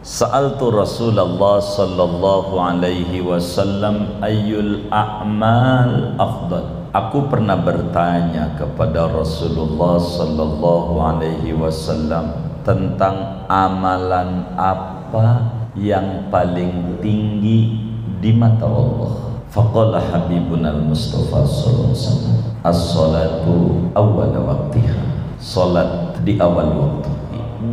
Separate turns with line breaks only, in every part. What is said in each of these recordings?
Sa'altu Rasulullah sallallahu alaihi wasallam ayyul a'mal afdal. Aku pernah bertanya kepada Rasulullah sallallahu alaihi wasallam tentang amalan apa yang paling tinggi di mata Allah. Faqala Habibuna al-Mustafa sallallahu alaihi wasallam, as-salatu awwal waqtiha. Salat di awal waktu.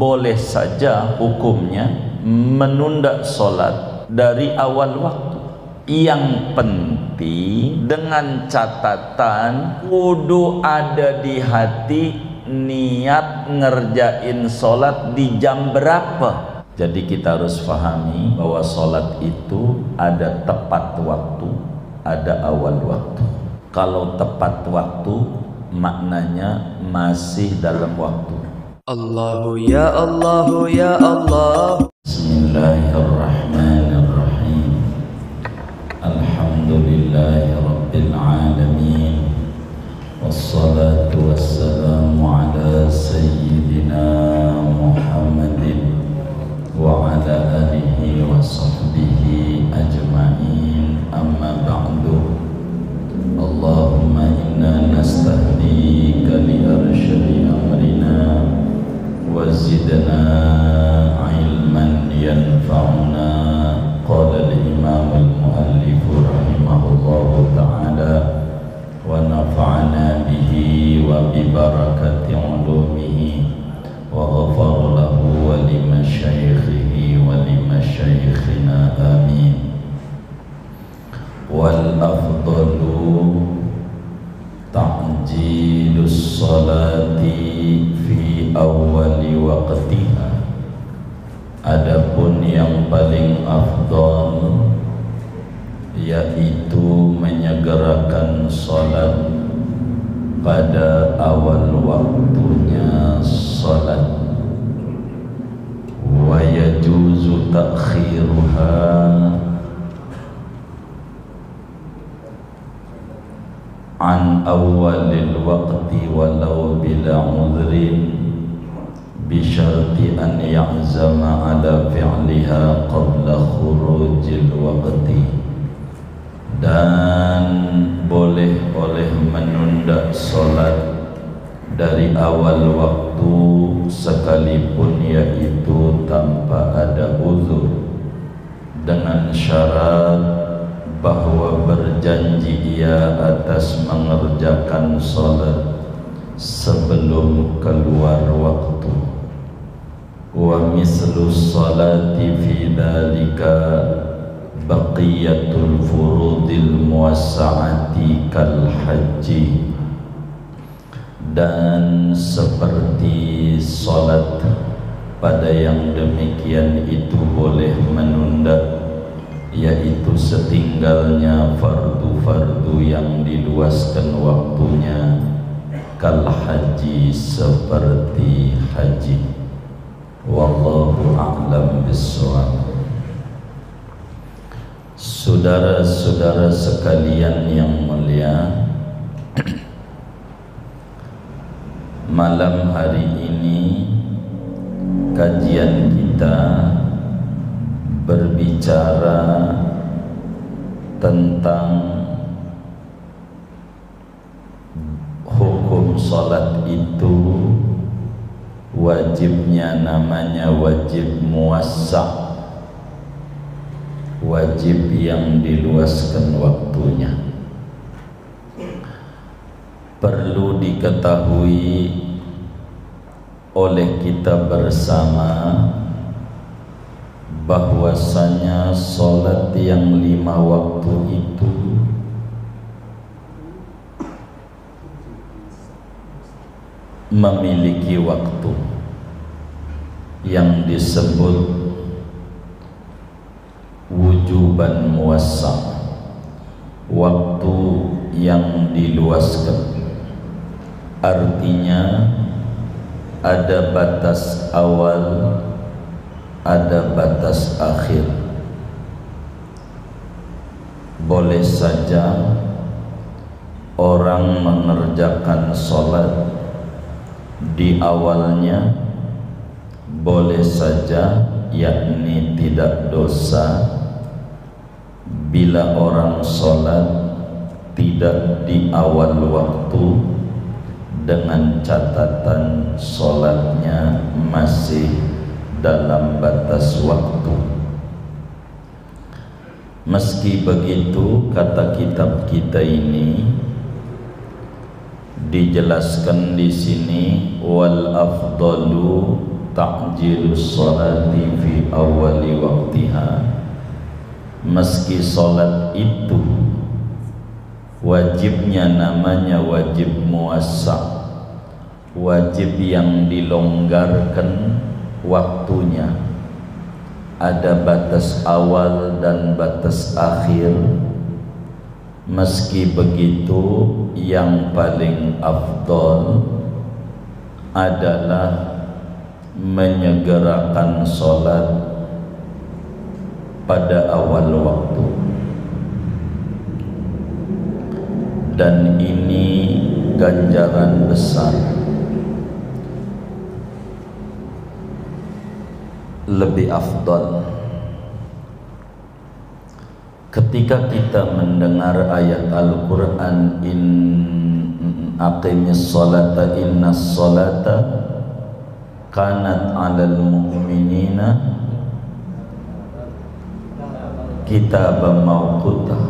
Boleh saja hukumnya menunda sholat dari awal waktu. Yang penting dengan catatan kudu ada di hati niat ngerjain sholat di jam berapa. Jadi kita harus pahami bahwa sholat itu ada tepat waktu, ada awal waktu. Kalau tepat waktu maknanya masih dalam waktu.
Allahu ya Allahu ya Allah.
Bismillahirrahmanirrahim. Alhamdulillahi rabbil alamin. Wassalatu wassalamu ala sayyidina Muhammadin wa ala alihi wa sahbihi ajma'in. Amma ba'du. Allahumma inna nastahdika li arsyadi amrina wa zidna ilman yanfa'una. Qala al-imam al-muallif rahimahullahu ta'ala wa nafa'ana bihi wa bi barakati ulumihi wa ghafara lahu wa li masyaikhihi wa li masyaikhina amin. Wal afdalu ta'jilus salati fi awwali waqtiha. Adapun yang paling afdal yaitu menyegerakan salat pada awal waktunya salat. Wa yajuzu ta'khiruha an awwalil waqti walau bila udhrin bisyarti an ya'zama ala fi'liha qabla khurujil waqti. Dan boleh menunda salat dari awal waktu sekalipun yaitu tanpa ada uzur, dengan syarat bahwa berjanji ia atas mengerjakan salat sebelum keluar waktu. Wa mislu salati fi dhalika baqiyatul furudil muwassa'ati kal haji. Dan seperti salat pada yang demikian itu boleh menunda, yaitu setinggalnya fardu-fardu yang diluaskan waktunya, kal haji seperti haji. Wallahu a'lam bissawab. Saudara-saudara sekalian yang mulia, malam hari ini kajian kita berbicara tentang hukum salat itu. Wajibnya namanya wajib muwassa', wajib yang diluaskan waktunya. Perlu diketahui oleh kita bersama bahwasanya salat yang 5 waktu itu memiliki waktu yang disebut wujuban muwassa', waktu yang diluaskan. Artinya ada batas awal, ada batas akhir. Boleh saja orang mengerjakan salat di awalnya, boleh saja yakni tidak dosa bila orang sholat tidak di awal waktu dengan catatan sholatnya masih dalam batas waktu. Meski begitu, kata kitab kita ini dijelaskan di sini, wal afdalu ta'jilus sholati fi awali waktiha. Meski sholat itu wajibnya namanya wajib muassa', wajib yang dilonggarkan waktunya, ada batas awal dan batas akhir. Meski begitu, yang paling afdal adalah menyegerakan sholat pada awal waktu, dan ini ganjaran besar, lebih afdal. Ketika kita mendengar ayat Al-Quran, in aqimis sholata innas sholata kanat 'alal mu'minina kitaban mawquta,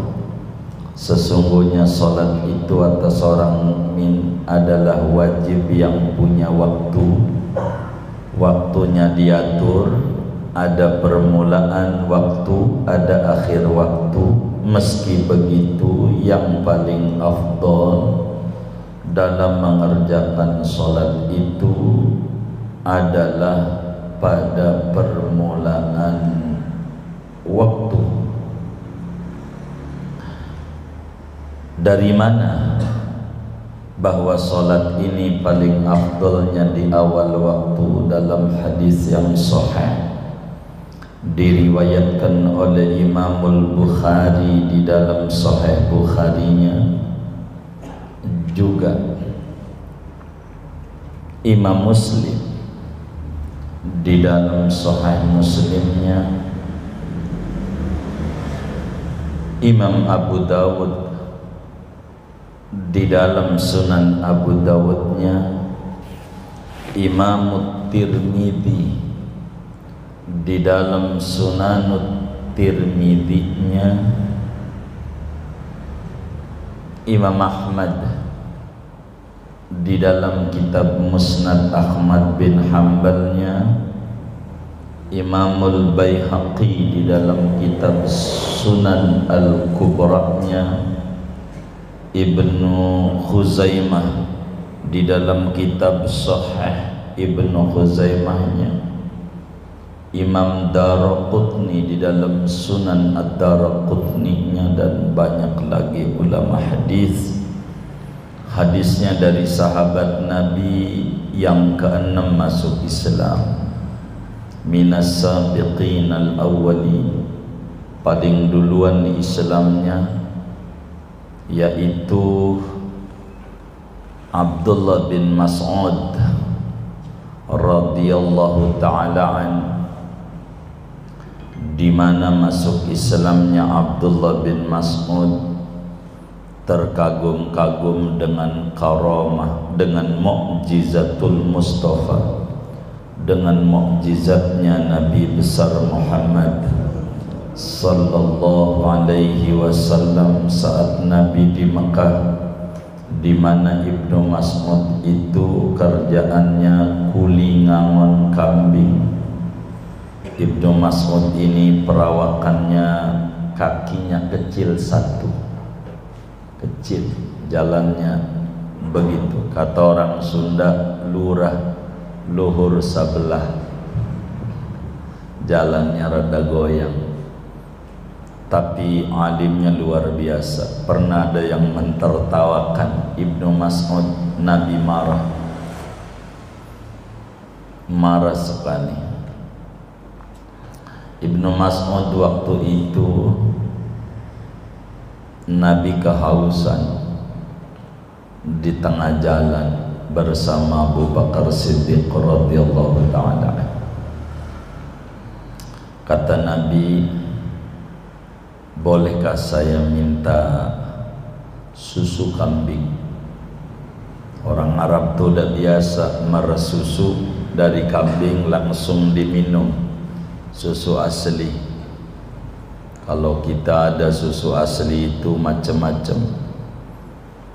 sesungguhnya sholat itu atas orang mukmin adalah wajib yang punya waktu, waktunya diatur, ada permulaan waktu, ada akhir waktu. Meski begitu, yang paling afdal dalam mengerjakan sholat itu adalah pada permulaan waktu. Dari mana bahwa sholat ini paling afdalnya di awal waktu? Dalam hadis yang sahih diriwayatkan oleh Imamul Bukhari di dalam Sahih Bukharinya, juga Imam Muslim di dalam Sahih Muslimnya, Imam Abu Dawud di dalam Sunan Abu Dawudnya, Imam Tirmidzi di dalam Sunanut Tirmidzi-nya, Imam Ahmad di dalam kitab Musnad Ahmad bin Hanbalnya, Imamul Baihaqi di dalam kitab Sunan Al-Kubra'nya, Ibnu Khuzaimah di dalam kitab Sahih Ibnu Khuzaimahnya, Imam Daraqutni di dalam Sunan Ad-Daraqutni-nya, dan banyak lagi ulama hadis. Hadisnya dari sahabat Nabi yang ke-6 masuk Islam, minas sabiqin al-awwali, paling duluan di Islamnya, yaitu Abdullah bin Mas'ud radhiyallahu ta'ala an. Di mana masuk Islamnya Abdullah bin Mas'ud terkagum-kagum dengan karamah, dengan mukjizatul Mustafa, dengan mukjizatnya Nabi besar Muhammad sallallahu alaihi wasallam saat Nabi di Mekah, di mana Ibnu Mas'ud itu kerjaannya kuli ngangon kambing. Ibnu Mas'ud ini perawakannya kakinya kecil satu, kecil, jalannya begitu, kata orang Sunda lurah luhur sebelah, jalannya rada goyang, tapi alimnya luar biasa. Pernah ada yang mentertawakan Ibnu Mas'ud, Nabi marah sekali. Ibnu Mas'ud waktu itu Nabi kehausan di tengah jalan bersama Abu Bakar Siddiq radhiyallahu ta'ala. Kata Nabi, bolehkah saya minta susu kambing? Orang Arab tuh udah biasa meres susu dari kambing langsung diminum, susu asli. Kalau kita ada susu asli itu macam-macam,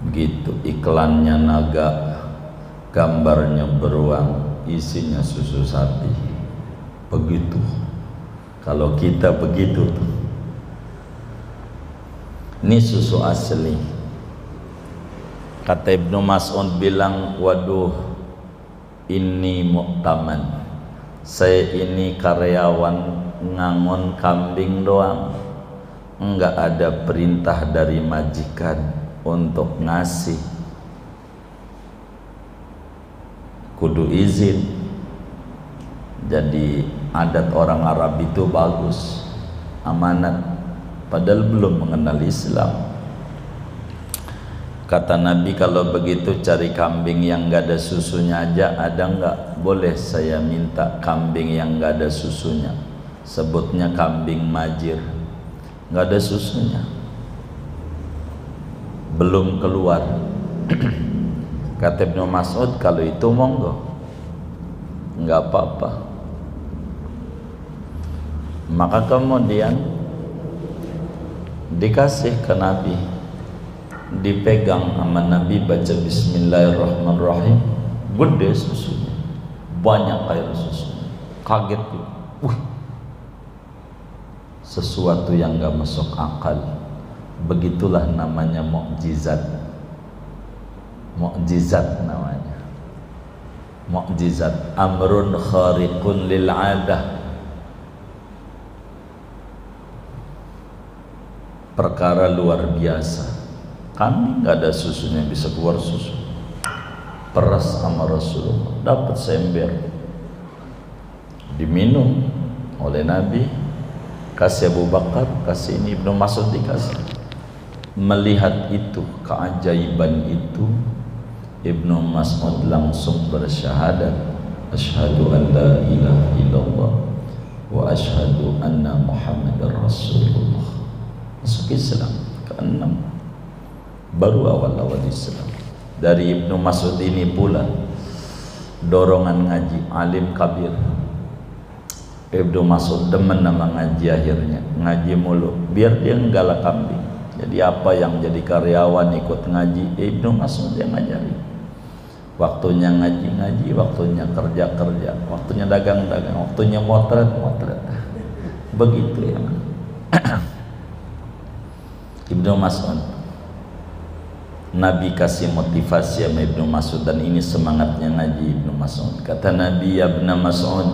begitu iklannya naga, gambarnya beruang, isinya susu sapi. Begitu. Kalau kita begitu tuh. Ini susu asli. Kata Ibnu Mas'ud bilang, waduh, ini muktaman. Saya ini karyawan ngangon kambing doang. Enggak ada perintah dari majikan untuk ngasih. Kudu izin. Jadi adat orang Arab itu bagus, amanat, padahal belum mengenal Islam. Kata Nabi, kalau begitu cari kambing yang gak ada susunya aja, ada enggak? Boleh saya minta kambing yang gak ada susunya. Sebutnya kambing majir, gak ada susunya, belum keluar. Kata Ibnu Mas'ud, kalau itu monggo, enggak apa-apa. Maka kemudian dikasih ke Nabi, dipegang sama Nabi, baca bismillahirrahmanirrahim, gede susunya, banyak air susunya. Kaget tuh, sesuatu yang gak masuk akal. Begitulah namanya mukjizat. Mukjizat namanya, mukjizat, amrun khariqun lil adah, perkara luar biasa. Kami nggak ada susunya bisa keluar susu. Peras sama Rasulullah, dapat sember, diminum oleh Nabi, kasih Abu Bakar, kasih ini, Ibnu Mas'ud dikasih. Melihat itu, keajaiban itu, Ibnu Mas'ud langsung bersyahadat, asyhadu an la ilaha illallah wa asyhadu anna Muhammadar Rasulullah. Masuk Islam ke-6, baru awal-awal Islam. Dari Ibnu Mas'ud ini pula dorongan ngaji, alim kabir. Ibnu Mas'ud demen nama ngaji, akhirnya ngaji mulu biar dia nggalak kambing. Jadi apa yang jadi karyawan ikut ngaji, Ibnu Mas'ud yang ngajari. Waktunya ngaji-ngaji, waktunya kerja-kerja, waktunya dagang-dagang, waktunya motret-motret. Begitu ya. Ibnu Mas'ud, Nabi kasih motivasi sama Ibnu Mas'ud, dan ini semangatnya ngaji Ibnu Mas'ud. Kata Nabi, ya Ibnu Mas'ud,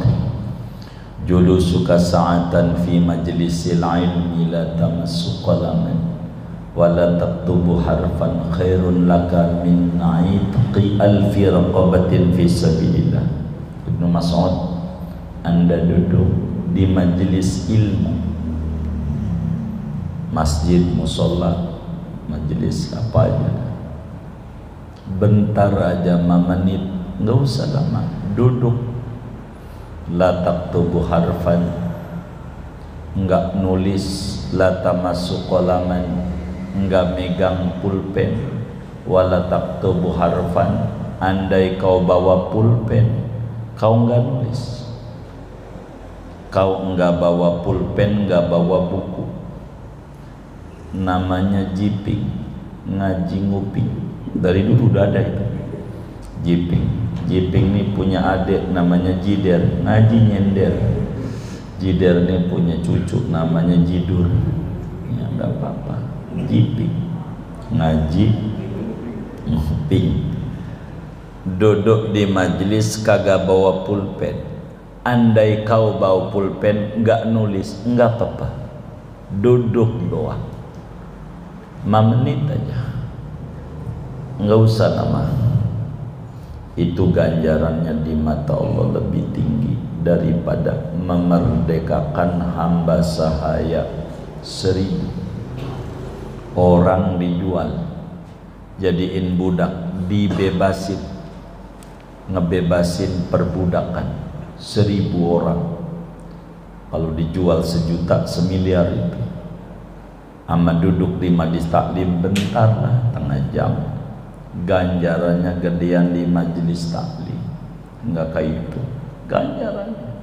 julusuka sa'atan fi majlisil ilmi la tamassu qalaman wa la taktubu harfan khairun laka min aitqi alfi raqabatin fi sabilillah. Ibnu Mas'ud, Anda duduk di majlis ilmu, masjid, musola, majelis apa aja, bentar aja, 5 menit, nggak usah lama, duduk. La taktubu harfan, nggak nulis. La tamassu qalaman, nggak megang pulpen. Wala taktubu harfan, andai kau bawa pulpen, kau nggak nulis. Kau nggak bawa pulpen, nggak bawa buku, namanya jiping, ngaji nguping. Dari dulu udah ada itu jiping. Jiping ini punya adik namanya Jider, ngaji nyender. Jider ini punya cucu namanya Jidur, ya enggak apa-apa. Jiping, ngaji nguping. Duduk di majelis kagak bawa pulpen. Andai kau bawa pulpen enggak nulis, enggak apa-apa, duduk doang, 5 menit aja, enggak usah lama. Itu ganjarannya di mata Allah lebih tinggi daripada memerdekakan hamba sahaya 1000. Orang dijual, jadiin budak, dibebasin, ngebebasin perbudakan 1000 orang. Kalau dijual 1 juta 1 miliar itu. Ama duduk di majlis taklim bentar lah, setengah jam. Ganjarannya gedean di majlis taklim. Enggak kayak itu ganjarannya.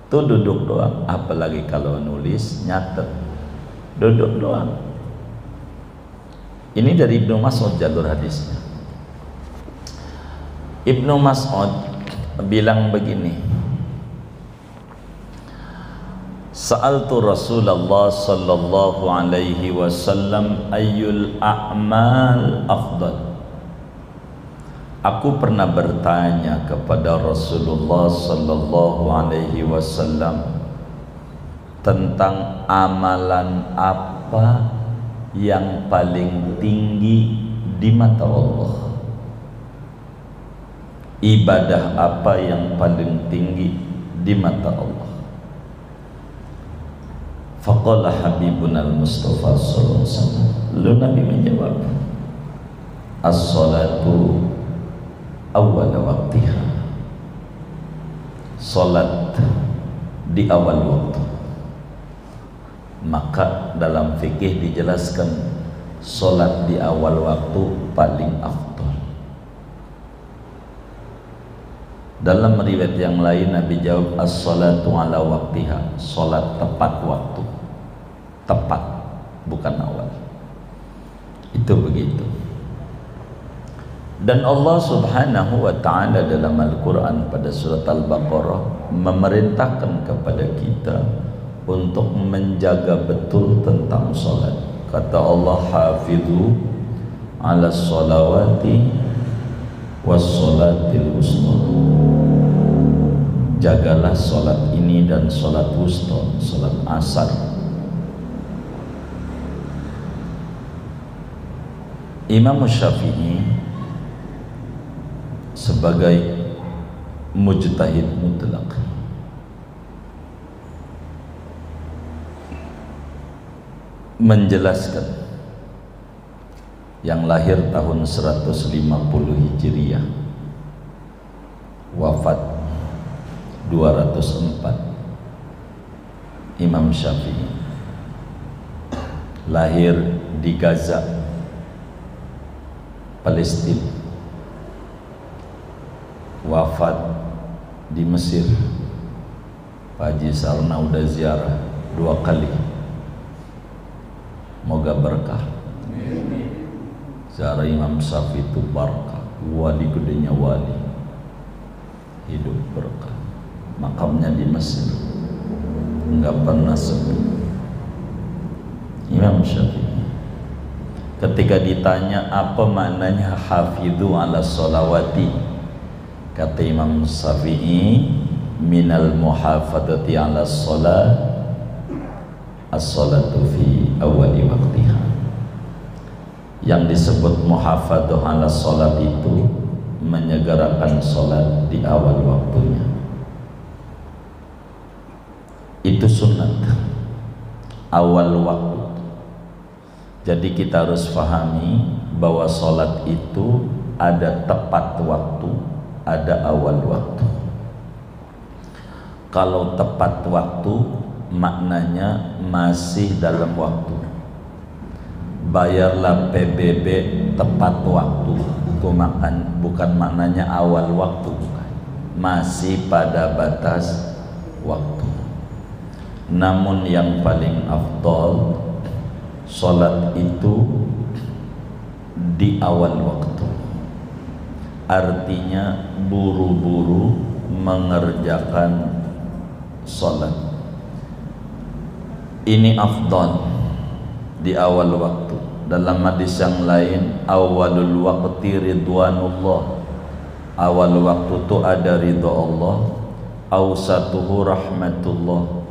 Tuh duduk doang, apalagi kalau nulis, nyatet. Duduk doang. Ini dari Ibnu Mas'ud jalur hadisnya. Ibnu Mas'ud bilang begini, Sa'altu Rasulullah sallallahu alaihi wasallam ayyul a'mal afdal. Aku pernah bertanya kepada Rasulullah sallallahu alaihi wasallam tentang amalan apa yang paling tinggi di mata Allah. Ibadah apa yang paling tinggi di mata Allah? Faqala Habibuna al-Mustafa sallallahu alaihi wasallam. Lalu Nabi menjawab, as-salatu awal waktiha. Salat di awal waktu. Maka dalam fikih dijelaskan salat di awal waktu paling afdal. Dalam riwayat yang lain Nabi jawab as-salatu ala waktiha, salat tepat waktu. Tepat, bukan awal. Itu begitu. Dan Allah Subhanahu wa ta'ala dalam Al-Quran pada surat Al-Baqarah memerintahkan kepada kita untuk menjaga betul tentang salat. Kata Allah, hafidhu ala salawati was salatil wusta. Jagalah salat ini dan salat wusta, salat asar. Imam Syafi'i sebagai mujtahid mutlak menjelaskan, yang lahir tahun 150 Hijriah, wafat 204. Imam Syafi'i lahir di Gaza, Palestina, wafat di Mesir. Pak Haji Sarna udah ziarah 2 kali. Moga berkah. Ziarah Imam Syafi'i itu berkah, wali gedenya wali, hidup berkah. Makamnya di Mesir, enggak pernah sepi. Imam Syafi'i ketika ditanya apa maknanya hafidhu ala sholawati, kata Imam Syafi'i, minal muhafadati ala sholat as-sholatu fi awali waktiha. Yang disebut muhafadhah ala sholat itu menyegerakan sholat di awal waktunya. Itu sunnat awal waktu. Jadi kita harus pahami bahwa sholat itu ada tepat waktu, ada awal waktu. Kalau tepat waktu maknanya masih dalam waktu. Bayarlah PBB tepat waktu, itu bukan maknanya awal waktu, bukan. Masih pada batas waktu. Namun yang paling afdal salat itu di awal waktu. Artinya buru-buru mengerjakan salat. Ini afdal di awal waktu. Dalam hadis yang lain, awalul waqti ridwanullah. Awal waktu itu ada ridha Allah, awsatuhu rahmatullah,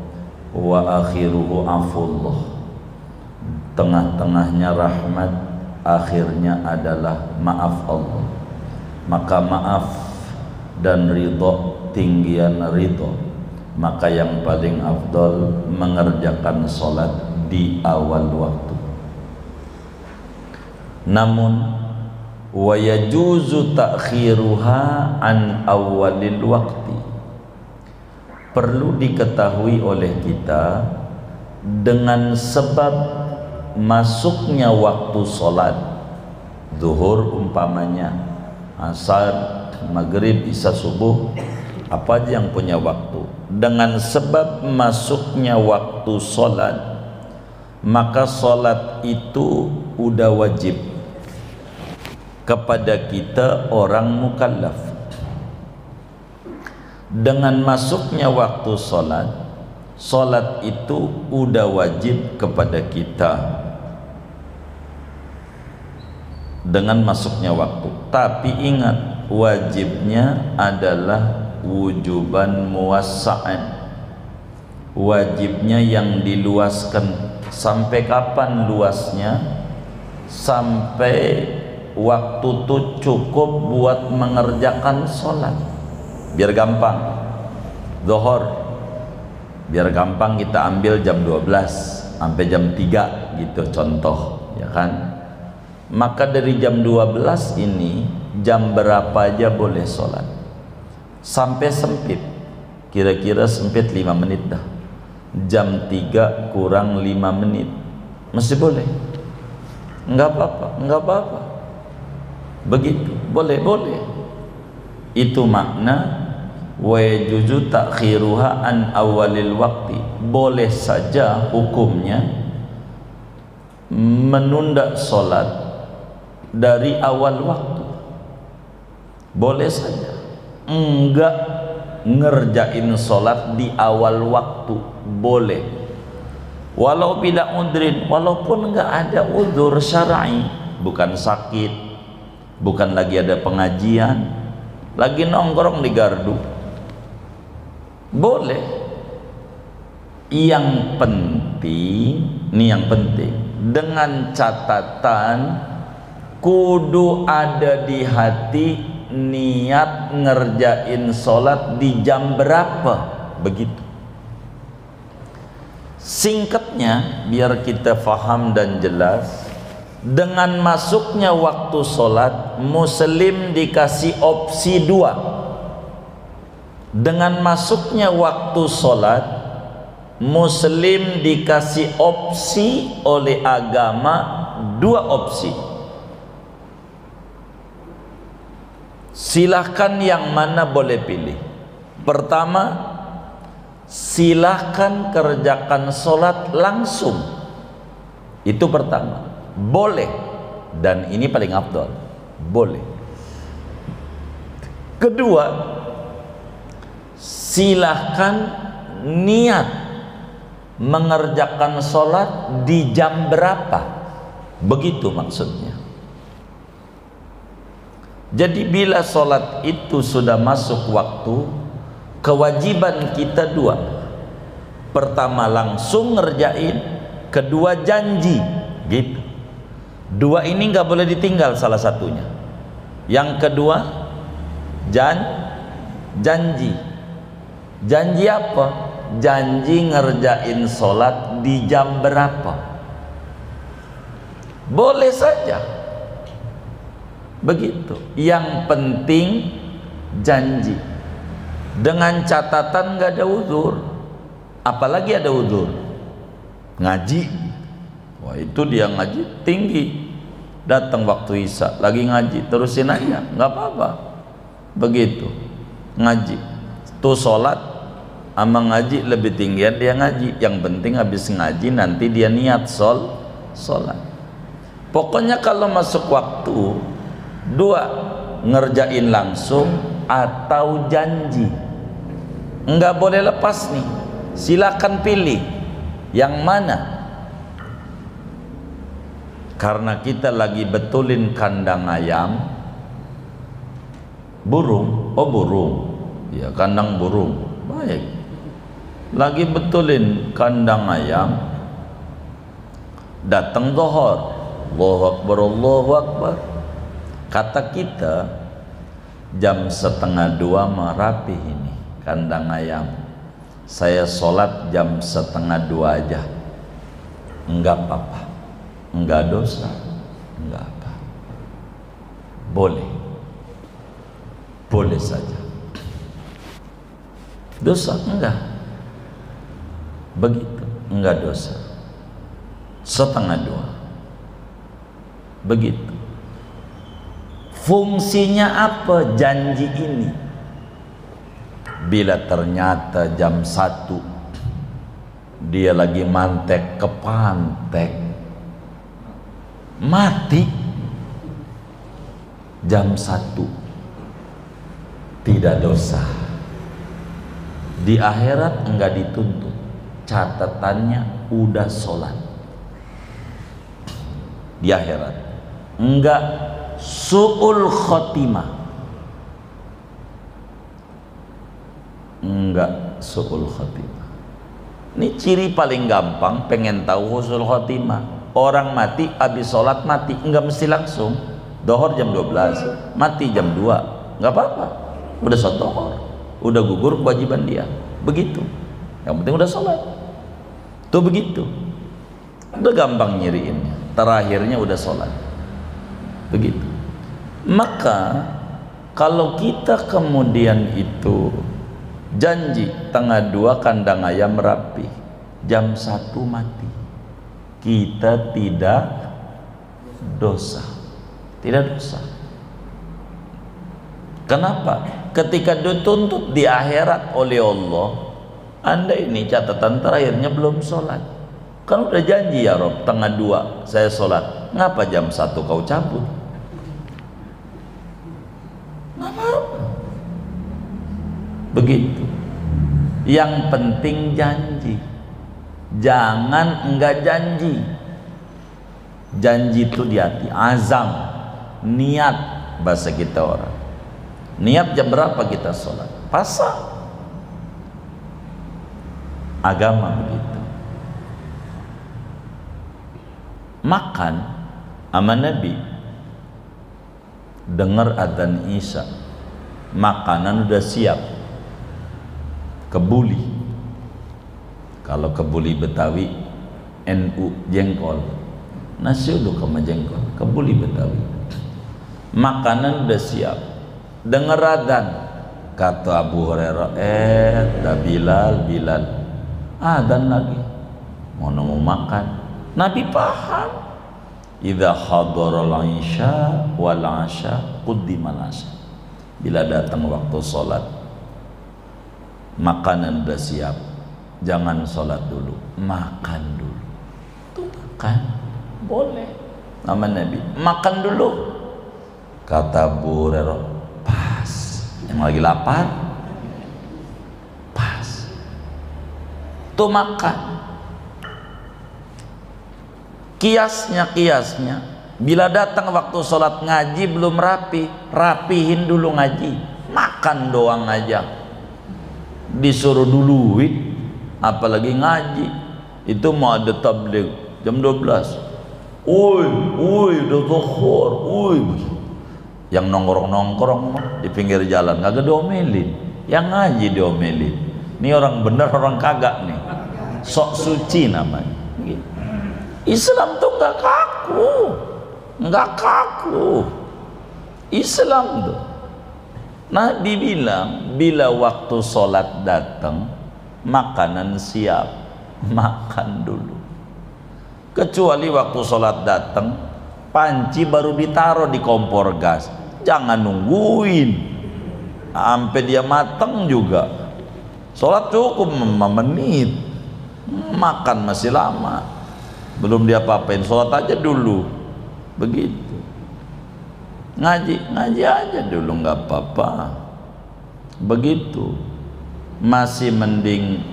wa akhiruhu afullah. Tengah-tengahnya rahmat, akhirnya adalah maaf Allah. Maka maaf dan ridho, tinggian ridho. Maka yang paling afdal mengerjakan sholat di awal waktu. Namun wa yajuzu ta'khiruha an awalil waqti. perlu diketahui oleh kita dengan sebab masuknya waktu sholat zuhur umpamanya, asar, maghrib, isya, subuh, apa aja yang punya waktu, dengan sebab masuknya waktu sholat, maka sholat itu udah wajib kepada kita orang mukallaf. Dengan masuknya waktu sholat, sholat itu udah wajib kepada kita dengan masuknya waktu. Tapi ingat, wajibnya adalah wujuban muwassa'an, wajibnya yang diluaskan. Sampai kapan luasnya? Sampai waktu itu cukup buat mengerjakan sholat. Biar gampang, zuhur biar gampang kita ambil jam 12 sampai jam 3 gitu contoh, ya kan? Maka dari jam 12 ini jam berapa aja boleh sholat, sampai sempit, kira-kira sempit 5 menit dah, jam 3 kurang 5 menit masih boleh, enggak apa-apa, begitu, boleh. Itu makna wa yajuzu ta'khiruha an awalil waqti, boleh saja hukumnya menunda sholat dari awal waktu, boleh saja. Enggak ngerjain sholat di awal waktu, boleh, walau bila udrin, walaupun enggak ada udzur syar'i, bukan sakit, bukan lagi ada pengajian, lagi nongkrong di gardu, boleh. Yang penting dengan catatan kudu ada di hati niat ngerjain sholat di jam berapa, begitu. Singkatnya biar kita faham dan jelas, dengan masuknya waktu sholat, muslim dikasih opsi 2. Dengan masuknya waktu sholat, muslim dikasih opsi oleh agama 2 opsi. Silahkan yang mana boleh pilih. Pertama, silahkan kerjakan sholat langsung. Itu pertama, boleh, dan ini paling afdal, boleh. Kedua, silahkan niat mengerjakan sholat di jam berapa, begitu maksudnya. Jadi bila sholat itu sudah masuk waktu, kewajiban kita 2. Pertama langsung ngerjain, kedua janji, gitu. 2 ini nggak boleh ditinggal salah satunya. Yang kedua janji. Janji apa? Janji ngerjain sholat di jam berapa, boleh saja, begitu. Yang penting janji, dengan catatan nggak ada uzur. Apalagi ada uzur, ngaji, wah itu dia ngaji tinggi, datang waktu isya lagi ngaji, terusin aja, nggak apa-apa, begitu. Ngaji tuh sholat sama ngaji lebih tinggian dia ngaji, yang penting habis ngaji nanti dia niat sholat. Pokoknya kalau masuk waktu 2, ngerjain langsung atau janji, nggak boleh lepas nih. Silakan pilih yang mana. Karena kita lagi betulin kandang ayam, burung, ya kandang burung, baik. Lagi betulin kandang ayam, datang zuhur, Allahu Akbar. Kata kita jam 1:30 merapih ini kandang ayam, saya sholat jam 1:30 aja, enggak apa-apa, enggak dosa, enggak apa, boleh saja. Dosa? Enggak. Begitu, enggak dosa. Setengah dua. Begitu. Fungsinya apa janji ini? Bila ternyata jam 1 dia lagi mantek ke pantek, mati jam 1, tidak dosa. Di akhirat enggak dituntut, catatannya udah sholat. Di akhirat enggak su'ul khotimah, enggak su'ul khotimah. Ini ciri paling gampang pengen tahu husnul khotimah. Orang mati habis sholat mati, enggak mesti langsung. Dohor jam 12, mati jam 2, enggak apa-apa. Udah sholat dohor, udah gugur kewajiban dia. Begitu. Yang penting udah sholat. Tuh begitu. Udah gampang nyiriinnya. Terakhirnya udah sholat. Begitu. Maka kalau kita kemudian itu janji tengah 2 kandang ayam rapi, jam 1 mati, kita tidak dosa. Tidak dosa. Kenapa? Ketika dituntut di akhirat oleh Allah, Anda ini catatan terakhirnya belum sholat. Kan udah janji ya Rob, tengah 2 saya sholat. Ngapa jam 1 kau cabut? Ngapa? Begitu. Yang penting janji. Jangan enggak janji. Janji itu di hati, azam, niat bahasa kita orang. Niat jam berapa kita sholat? Pasang. Agama begitu. Makan sama Nabi, dengar adzan Isya, makanan udah siap. Kebuli, kalau kebuli Betawi NU jengkol, nasi uduk sama jengkol, kebuli Betawi, makanan udah siap. Dengar adzan, kata Abu Hurairah, dah Bilal adzan lagi, mau makan. Nabi paham, idza hadaral isya wal asya quddimal asya. Bila datang waktu sholat, makanan udah siap, jangan sholat dulu, makan dulu. Tuh makan boleh, nama Nabi, makan dulu. Kata Abu Hurairah, pas, yang lagi lapar pas, tuh makan. Kiasnya bila datang waktu sholat ngaji belum rapi, rapihin dulu ngaji. Makan doang aja disuruh duluin, apalagi ngaji. Itu mau ada tabligh jam 12, udah zuhur, yang nongkrong di pinggir jalan kagak diomelin, yang ngaji diomelin. Ini orang bener orang kagak nih, sok suci namanya. Islam tuh nggak kaku. Islam tuh, Nabi bilang bila waktu sholat datang, makanan siap, makan dulu. Kecuali waktu sholat datang, panci baru ditaruh di kompor gas, jangan nungguin sampai dia matang juga. Sholat cukup 5 menit, makan masih lama. Belum dia apa-apain, sholat aja dulu. Begitu. Ngaji aja dulu, nggak apa-apa. Begitu. Masih mending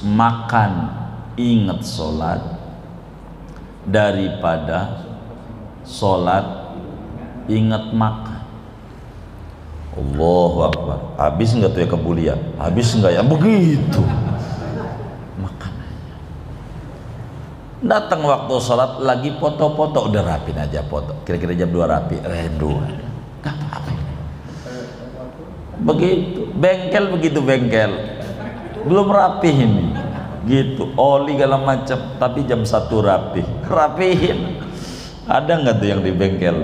makan ingat sholat daripada sholat ingat makan. Allahu Akbar. Habis nggak tuh ya kebulian? Habis nggak ya? Begitu. Datang waktu sholat lagi foto-foto, udah rapin aja foto, kira-kira jam 2 rapi, redu, gak apa-apa. Begitu, bengkel belum rapi ini, gitu, oli segala macam, tapi jam 1 rapihin. Ada nggak tuh yang di bengkel?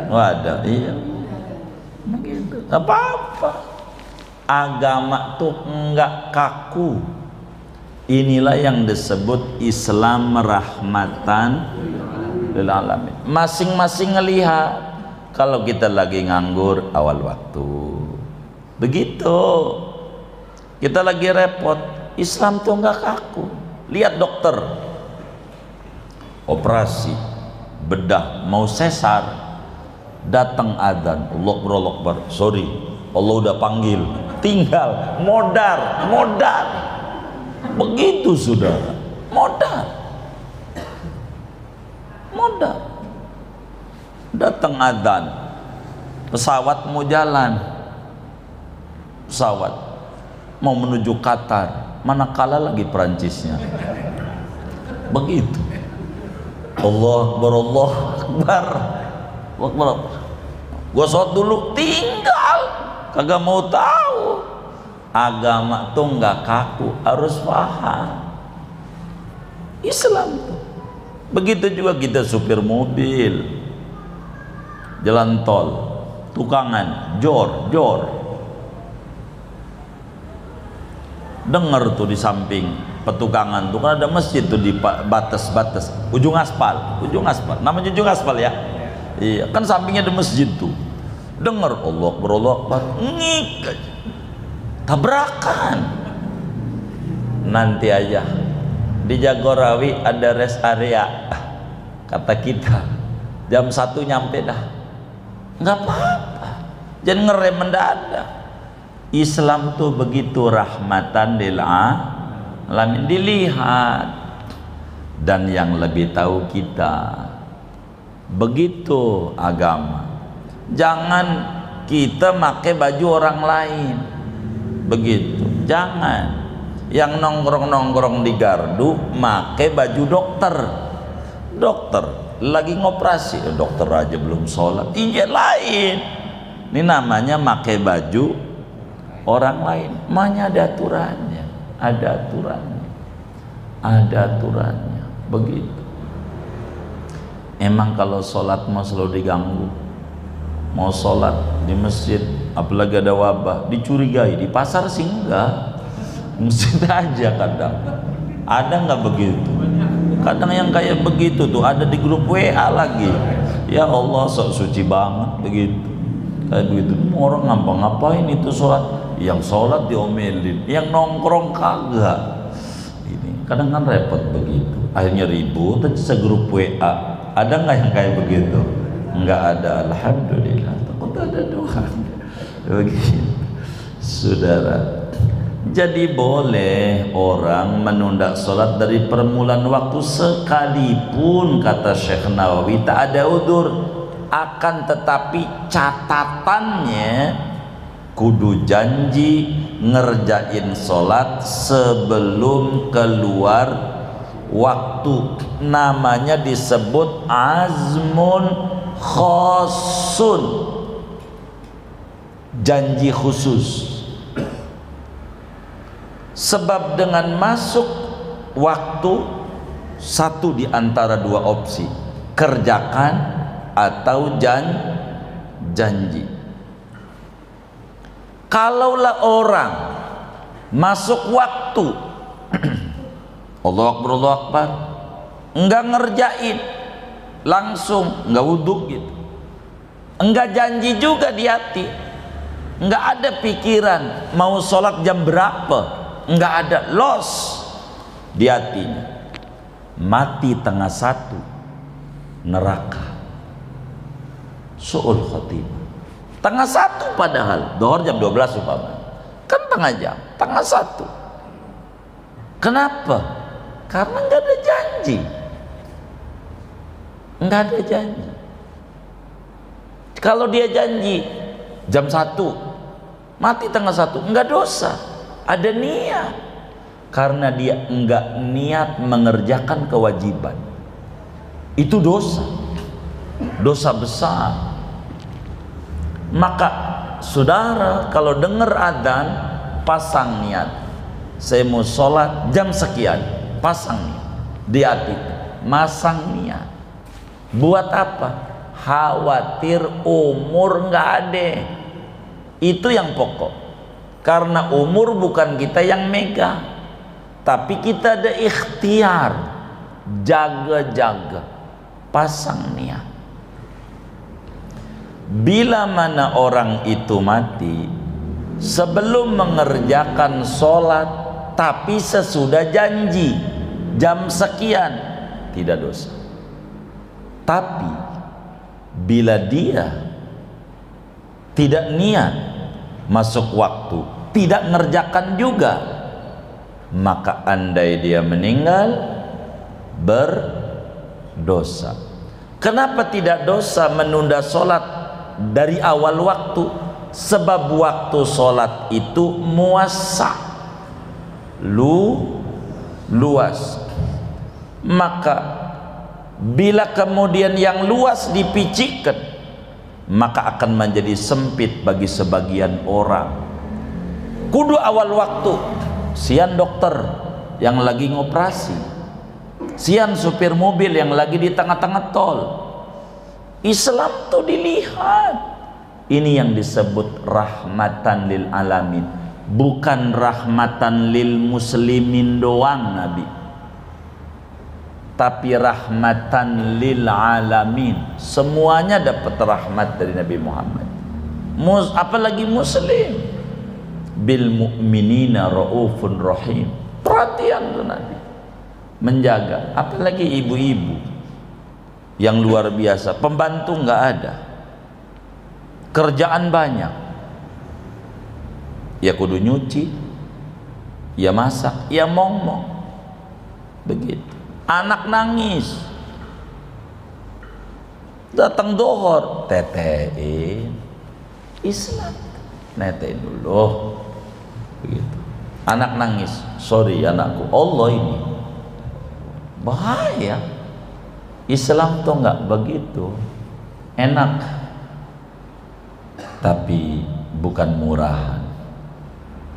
Oh ada, iya. Begitu, gak apa-apa. agama tuh enggak kaku. Inilah yang disebut Islam rahmatan lil alamin. Masing-masing ngelihat. Kalau kita lagi nganggur awal waktu, begitu. Kita lagi repot, Islam tuh enggak kaku. Lihat dokter, operasi bedah mau sesar, datang adzan, Allahu Akbar, sorry, Allah udah panggil, tinggal modar. Begitu saudara, modar. Datang adzan, pesawat mau jalan, pesawat mau menuju Qatar, manakala lagi Perancisnya. Begitu. Allah Akbar. Gua sholat dulu, tinggal, kagak mau tahu. Agama tuh nggak kaku, harus paham Islam tuh. Begitu juga kita supir mobil, jalan tol, tukangan, jor. Dengar tuh di samping petukangan tuh kan ada masjid tuh di batas ujung aspal, namanya ujung aspal ya. Iya, kan sampingnya ada masjid tuh. Dengar Allah Akbar, ngik aja. Tabrakan. Nanti aja di Jagorawi ada rest area. Kata kita jam 1 nyampe dah. Nggak apa-apa, jangan ngerem mendadak. Islam tuh begitu rahmatan lil alamin. Dilihat, dan yang lebih tahu kita. Begitu agama. Jangan kita pakai baju orang lain, begitu. Jangan. Yang nongkrong di gardu pakai baju dokter lagi ngoperasi, dokter aja belum sholat, iya lain. Ini namanya pakai baju orang lain. Makanya ada aturannya, begitu. Emang kalau sholat mau selalu diganggu, mau sholat di masjid, apalagi ada wabah, dicurigai. Di pasar sih enggak, masjid aja kadang. Ada nggak begitu? Kadang yang kayak begitu tuh ada di grup WA lagi. Ya Allah, sok suci banget begitu. Kayak begitu. Orang ngapa-ngapain itu sholat? Yang sholat diomelin, yang nongkrong kagak. Ini kadang kan repot begitu. Akhirnya ribut aja segrup WA. Ada nggak yang kayak begitu? Nggak ada. Alhamdulillah. Takut ada doa. Begitu, saudara. Jadi boleh orang menunda sholat dari permulaan waktu sekalipun, kata Syekh Nawawi, tak ada udur. Akan tetapi catatannya kudu janji ngerjain sholat sebelum keluar waktu. Namanya disebut azmun khosun, janji khusus. Sebab dengan masuk waktu, satu di antara dua opsi, kerjakan atau janji. Kalaulah orang masuk waktu Allah Akbar, enggak ngerjain, langsung enggak wudhu gitu, enggak janji juga di hati, enggak ada pikiran mau sholat jam berapa, enggak ada, los di hatinya, mati tengah 1, neraka, su'ul khotimah. Tengah 1 padahal dohor jam 12 umpamanya, kan tengah jam, tengah 1. Kenapa? Karena enggak ada janji. Kalau dia janji jam 1, mati tengah 1, enggak dosa, ada niat. Karena dia enggak niat mengerjakan kewajiban, itu dosa besar. Maka saudara kalau dengar adzan, pasang niat, saya mau sholat jam sekian, pasang niat di hati, masang niat. Buat apa? Khawatir umur nggak ada. Itu yang pokok. Karena umur bukan kita yang megang, tapi kita ada ikhtiar. Jaga-jaga, pasang niat. Bila mana orang itu mati sebelum mengerjakan sholat, tapi sesudah janji jam sekian, tidak dosa. Tapi bila dia tidak niat masuk waktu, tidak ngerjakan juga, maka andai dia meninggal berdosa. Kenapa tidak dosa menunda sholat dari awal waktu? Sebab waktu sholat itu muasa, luas. Maka bila kemudian yang luas dipicikkan, maka akan menjadi sempit bagi sebagian orang. Kudu awal waktu. Sian dokter yang lagi ngoperasi, sian supir mobil yang lagi di tengah-tengah tol. Islam tuh dilihat. Ini yang disebut rahmatan lil alamin, bukan rahmatan lil muslimin doang Nabi, tapi rahmatan lil alamin. Semuanya dapat rahmat dari Nabi Muhammad. Apalagi muslim. Bil mu'minina raufun rahim. Perhatian tuh Nabi, menjaga. Apalagi ibu-ibu yang luar biasa, pembantu nggak ada, kerjaan banyak, ya kudu nyuci, ya masak, ya ngomong, begitu. Anak nangis, datang dohor, tetein. Islam netein dulu, begitu. Anak nangis, sorry anakku, Allah ini bahaya. Islam tuh nggak begitu, enak, tapi bukan murahan.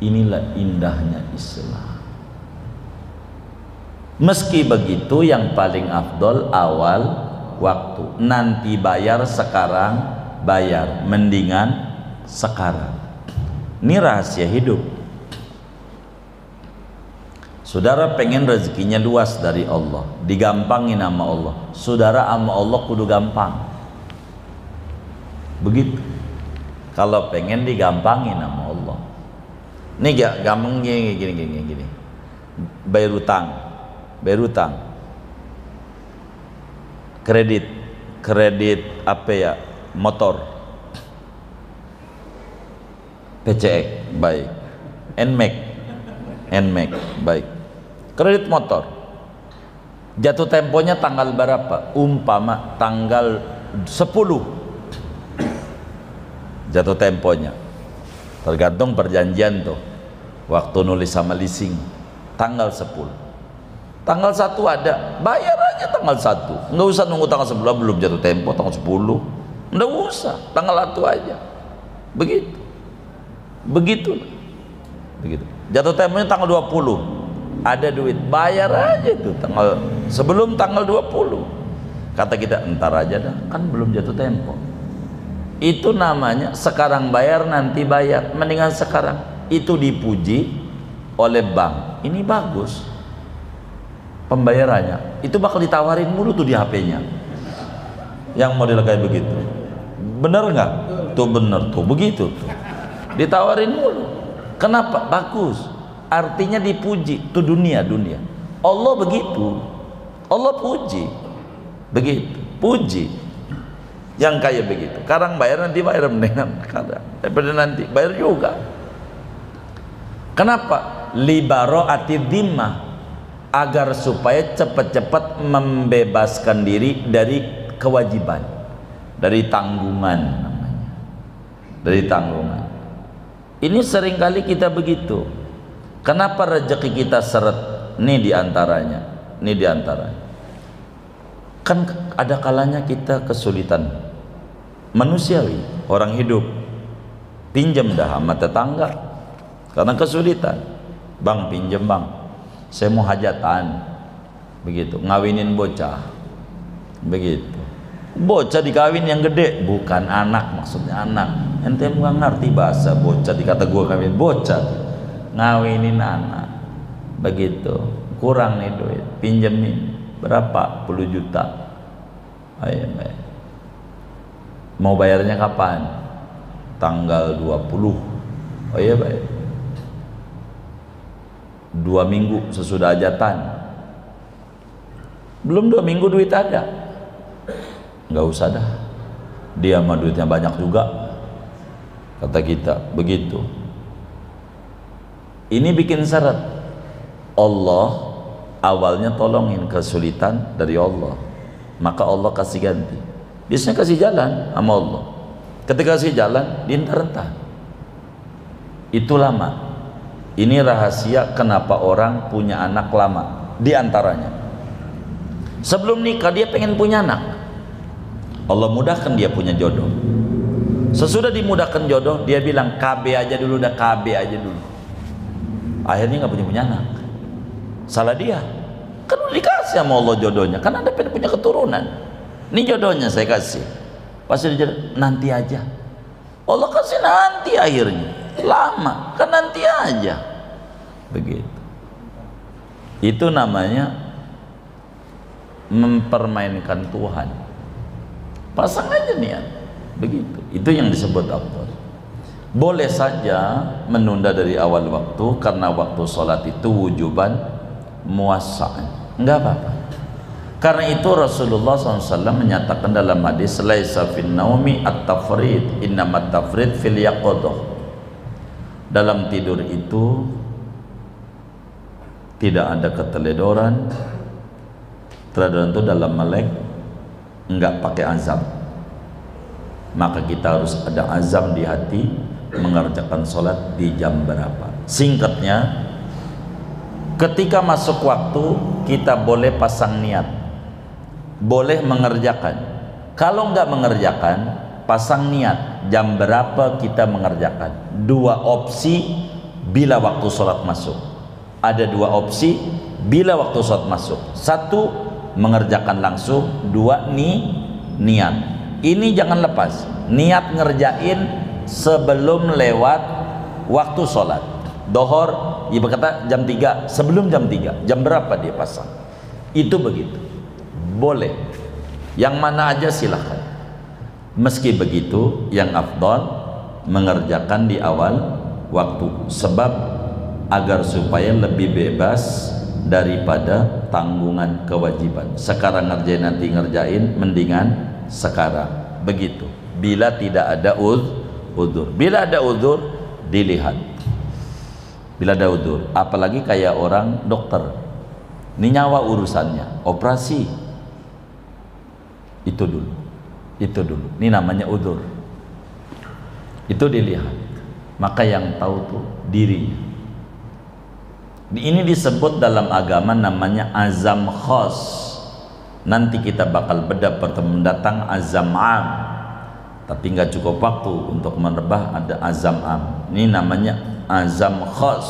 Inilah indahnya Islam. Meski begitu, yang paling afdol awal waktu. Nanti bayar, sekarang bayar, mendingan sekarang. Ini rahasia hidup. Saudara pengen rezekinya luas dari Allah, digampangin sama Allah. Saudara sama Allah kudu gampang. Begitu. Kalau pengen digampangin sama Allah. Ini gak gampang gini. Bayar utang. Kredit apa ya? Motor. PCX baik. NMAX baik. Kredit motor. Jatuh temponya tanggal berapa? Umpama tanggal 10. Jatuh temponya. Tergantung perjanjian tuh. Waktu nulis sama leasing. Tanggal 10. Tanggal 1 ada, bayar aja tanggal 1. Enggak usah nunggu tanggal 11, belum jatuh tempo tanggal 10. Enggak usah, tanggal 1 aja. Begitu. Begitu. Jatuh temponya tanggal 20. Ada duit, bayar aja itu tanggal sebelum tanggal 20. Kata kita, entar aja dah, kan belum jatuh tempo. Itu namanya sekarang bayar nanti bayar, mendingan sekarang. Itu dipuji oleh bank. Ini bagus pembayarannya. Itu bakal ditawarin mulu tuh di HP-nya. Yang model kayak begitu. Bener nggak? Tuh bener tuh, begitu tuh. Ditawarin mulu. Kenapa? Bagus. Artinya dipuji. Itu dunia. Allah begitu. Allah puji. Begitu. Puji. Yang kayak begitu. Sekarang bayar nanti bayar, mendingan kadang. Daripada nanti bayar juga. Kenapa? Libaro'atid dhimmah, agar supaya cepat-cepat membebaskan diri dari kewajiban, dari tanggungan namanya. Dari tanggungan. Ini seringkali kita begitu. Kenapa rezeki kita seret? Ini diantaranya. Kan ada kalanya kita kesulitan manusiawi, orang hidup, pinjam dah sama tetangga karena kesulitan. Bang, pinjam bang, saya mau hajatan, begitu, ngawinin bocah, begitu. Bocah dikawin yang gede, bukan anak, maksudnya anak ente nggak ngerti bahasa bocah, dikata gua kawin bocah, ngawinin anak begitu, kurang nih duit, pinjemin berapa 10 juta, ayo mau bayarnya kapan? Tanggal 20. Oh iya baik, 2 minggu sesudah hajatan. Belum 2 minggu duit ada, nggak usah dah, dia mah duitnya banyak juga, kata kita begitu. Ini bikin syarat. Allah awalnya tolongin, kesulitan dari Allah, maka Allah kasih ganti. Biasanya kasih jalan sama Allah, ketika kasih jalan diintar-entar. Itu lama. Ini rahasia kenapa orang punya anak lama. Di antaranya, sebelum nikah dia pengen punya anak, Allah mudahkan dia punya jodoh. Sesudah dimudahkan jodoh, dia bilang KB aja dulu, dah KB aja dulu. Akhirnya nggak punya anak. Salah dia. Kan udah dikasih sama Allah jodohnya, kan Anda pengen punya keturunan. Ini jodohnya saya kasih. Pasti dia nanti aja. Allah kasih nanti, akhirnya lama, kan nanti aja. Begitu. Itu namanya mempermainkan Tuhan. Pasang aja niat. Begitu. Itu yang disebut afdal. Boleh saja menunda dari awal waktu karena waktu sholat itu wujuban muwassa'an, enggak apa-apa. Karena itu Rasulullah SAW menyatakan dalam hadis, laisa fin naumi at-tafrid, innamat tafrid fil yaqadah. Dalam tidur itu tidak ada keteledoran. Keteledoran itu dalam melek, enggak pakai azam. Maka kita harus ada azam di hati mengerjakan sholat di jam berapa. Singkatnya, ketika masuk waktu kita boleh pasang niat, boleh mengerjakan. Kalau enggak mengerjakan, pasang niat jam berapa kita mengerjakan. 2 opsi bila waktu sholat masuk. Ada 2 opsi bila waktu sholat masuk. 1, mengerjakan langsung. 2, niat. Ini jangan lepas. Niat ngerjain sebelum lewat waktu sholat. Dohor, ibu kata jam 3, sebelum jam 3. Jam berapa dia pasang? Itu begitu. Boleh. Yang mana aja silahkan. Meski begitu, yang afdal mengerjakan di awal waktu, sebab agar supaya lebih bebas daripada tanggungan kewajiban. Sekarang ngerjain, nanti ngerjain, mendingan sekarang. Begitu. Bila tidak ada udzur. Bila ada udzur, dilihat. Bila ada udzur, apalagi kayak orang dokter, ini nyawa urusannya, operasi, itu dulu. Ini namanya udzur. Itu dilihat. Maka yang tahu tuh dirinya. Ini disebut dalam agama namanya azam khas. Nanti kita bakal bedah pertemuan datang azam am. Tapi nggak cukup waktu untuk merebah, ada azam am. Ini namanya azam khas.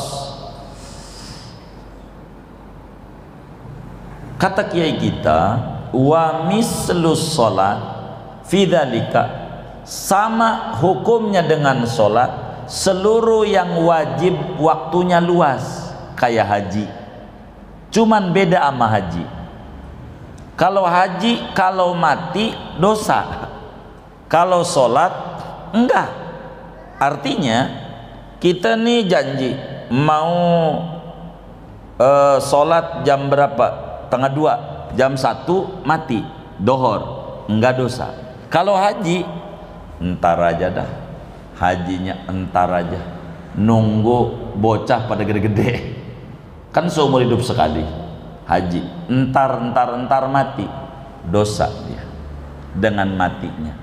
Kata kiai kita, wa mislus sholat fidzalika, sama hukumnya dengan sholat, seluruh yang wajib waktunya luas, kayak haji. Cuman beda sama haji. Kalau haji, kalau mati dosa. Kalau sholat enggak. Artinya kita nih janji mau sholat jam berapa? Setengah 2, jam 1 mati dohor, enggak dosa. Kalau haji entar aja dah, hajinya entar aja, nunggu bocah pada gede-gede, kan seumur hidup sekali haji, entar mati, dosa dia dengan matinya.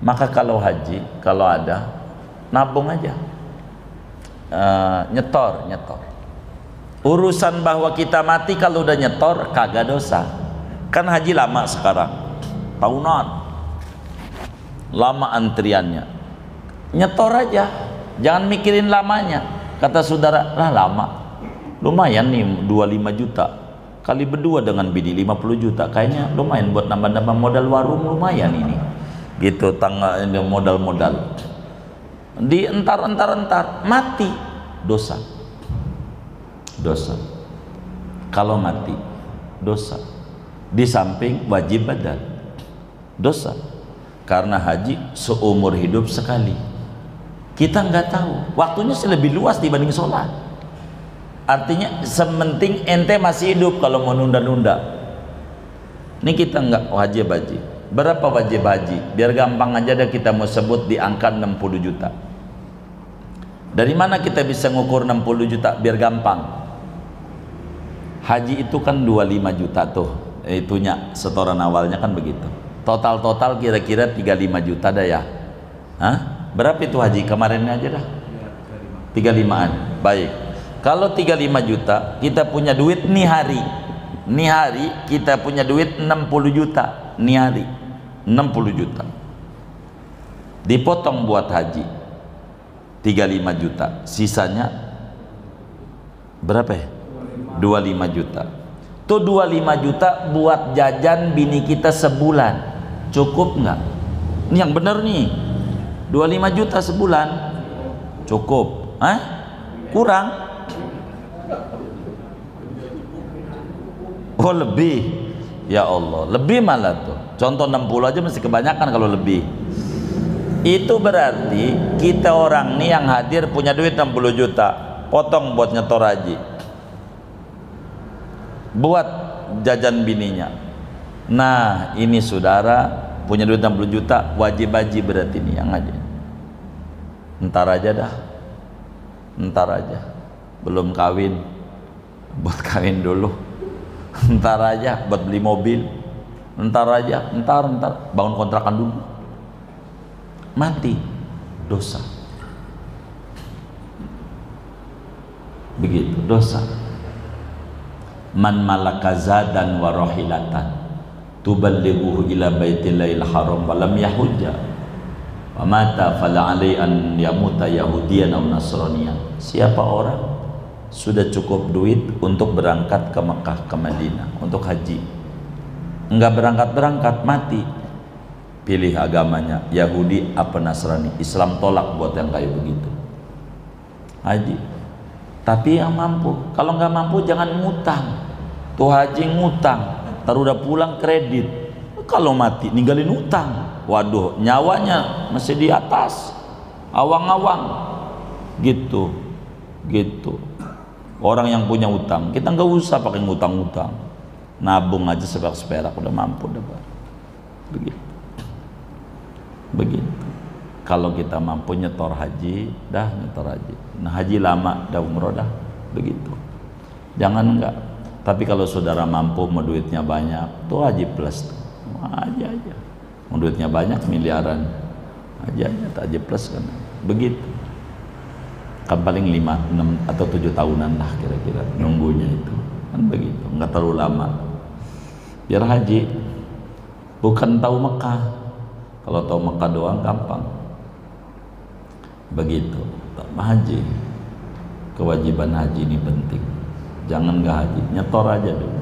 Maka kalau haji, kalau ada, nabung aja, nyetor. Urusan bahwa kita mati kalau udah nyetor kagak dosa. Kan haji lama sekarang, tahunan, lama antriannya, nyetor aja, jangan mikirin lamanya. Kata saudara, lah lama, lumayan nih 25 juta kali berdua dengan bini 50 juta, kayaknya lumayan buat nambah-nambah modal warung, lumayan ini gitu, tangga modal-modal. di entar mati, dosa. Kalau mati dosa, di samping wajib badan, dosa. Karena haji seumur hidup sekali, kita nggak tahu, waktunya lebih luas dibanding sholat. Artinya sementing ente masih hidup kalau mau nunda-nunda. Ini kita nggak wajib haji. Berapa wajib haji? Biar gampang aja deh, kita mau sebut di angka 60 juta. Dari mana kita bisa ngukur 60 juta biar gampang? Haji itu kan 25 juta tuh, itunya setoran awalnya kan begitu. Total kira-kira 35 juta dah ya. Hah? Berapa itu haji kemarin aja dah? 35-an. Baik. Kalau 35 juta, kita punya duit nih hari kita punya duit 60 juta nih hari, 60 juta. Dipotong buat haji 35 juta, sisanya berapa ya? 25 juta. Tuh 25 juta buat jajan bini kita sebulan, cukup nggak? Ini yang bener nih, 25 juta sebulan cukup? Kurang? Oh lebih? Ya Allah, lebih malah tuh. Contoh 60 aja mesti kebanyakan kalau lebih. Itu berarti kita orang nih yang hadir punya duit 60 juta, potong buat nyetor haji, buat jajan bininya. Nah ini saudara punya duit 60 juta, wajib haji berarti nih yang haji. Ntar aja, belum kawin, buat kawin dulu. Ntar aja buat beli mobil, ntar bangun kontrakan dulu. Mati, dosa. Begitu, dosa. Man malaka zadan wa rahilatan tuballighuhu ila baitillahil haram wa lam yahujja wa mata fala alai an yamuta yahudiyan aw nasraniyan. Siapa orang sudah cukup duit untuk berangkat ke Mekah, ke Madinah untuk haji, enggak berangkat mati, pilih agamanya Yahudi apa Nasrani, Islam tolak buat yang kayak begitu haji. Tapi yang mampu, kalau nggak mampu jangan ngutang. Tuh haji ngutang, taruh udah pulang kredit, kalau mati ninggalin utang, waduh nyawanya masih di atas, awang-awang gitu. Orang yang punya utang, kita nggak usah pakai ngutang-ngutang, nabung aja seperak-seperak udah mampu dapat. Begitu. Kalau kita mampu nyetor haji, dah nyetor haji. Nah haji lama, dah umroh dah. Begitu. Jangan enggak. Tapi kalau saudara mampu, mau duitnya banyak, tuh haji plus. Haji aja. Mau duitnya banyak, miliaran. Haji aja, haji plus kan. Begitu. Kan paling 5, 6 atau 7 tahunan lah kira-kira nunggunya itu. Kan begitu, enggak terlalu lama. Biar haji. Bukan tahu Mekah. Kalau tahu Mekah doang gampang. Begitu. Haji, kewajiban haji ini penting. Jangan nggak haji, nyetor aja dulu.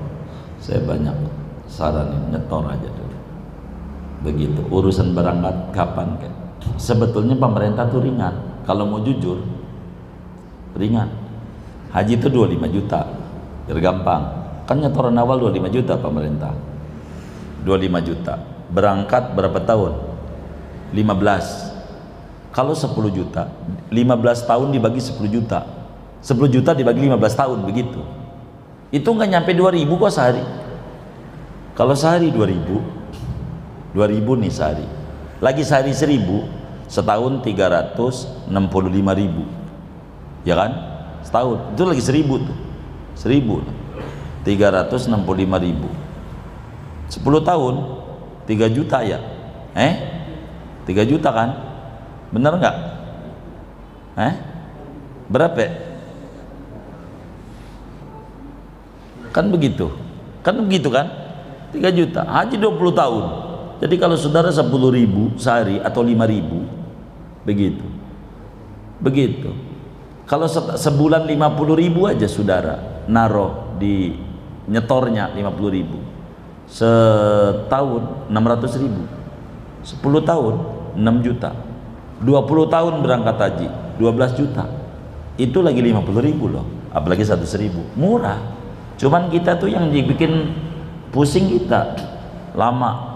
Saya banyak saranin, nyetor aja dulu. Begitu. Urusan berangkat kapan kan? Sebetulnya pemerintah tuh ringan. Kalau mau jujur, ringan. Haji itu 25 juta, biar gampang. Kan nyetoran awal 25 juta pemerintah. 25 juta. Berangkat berapa tahun? 15. Kalau 10 juta, 15 tahun dibagi 10 juta. 10 juta dibagi 15 tahun, begitu. Itu nggak nyampe 2.000 kok sehari. Kalau sehari 2.000 nih sehari. Lagi sehari 1.000, setahun 365.000. Ya kan? Setahun. Itu lagi 1.000 tuh. 1.000. 365.000. 10 tahun 3 juta ya. 3 juta kan? Bener nggak? Berapa? Kan begitu kan? 3 juta. Haji 20 tahun. Jadi kalau saudara 10.000 sehari atau 5.000, begitu. Kalau sebulan 50.000 aja saudara naruh di nyetornya 50.000, setahun 600.000, 10 tahun 6 juta. 20 tahun berangkat haji 12 juta, itu lagi 50.000 loh, apalagi 100.000, murah. Cuman kita tuh yang dibikin pusing kita lama.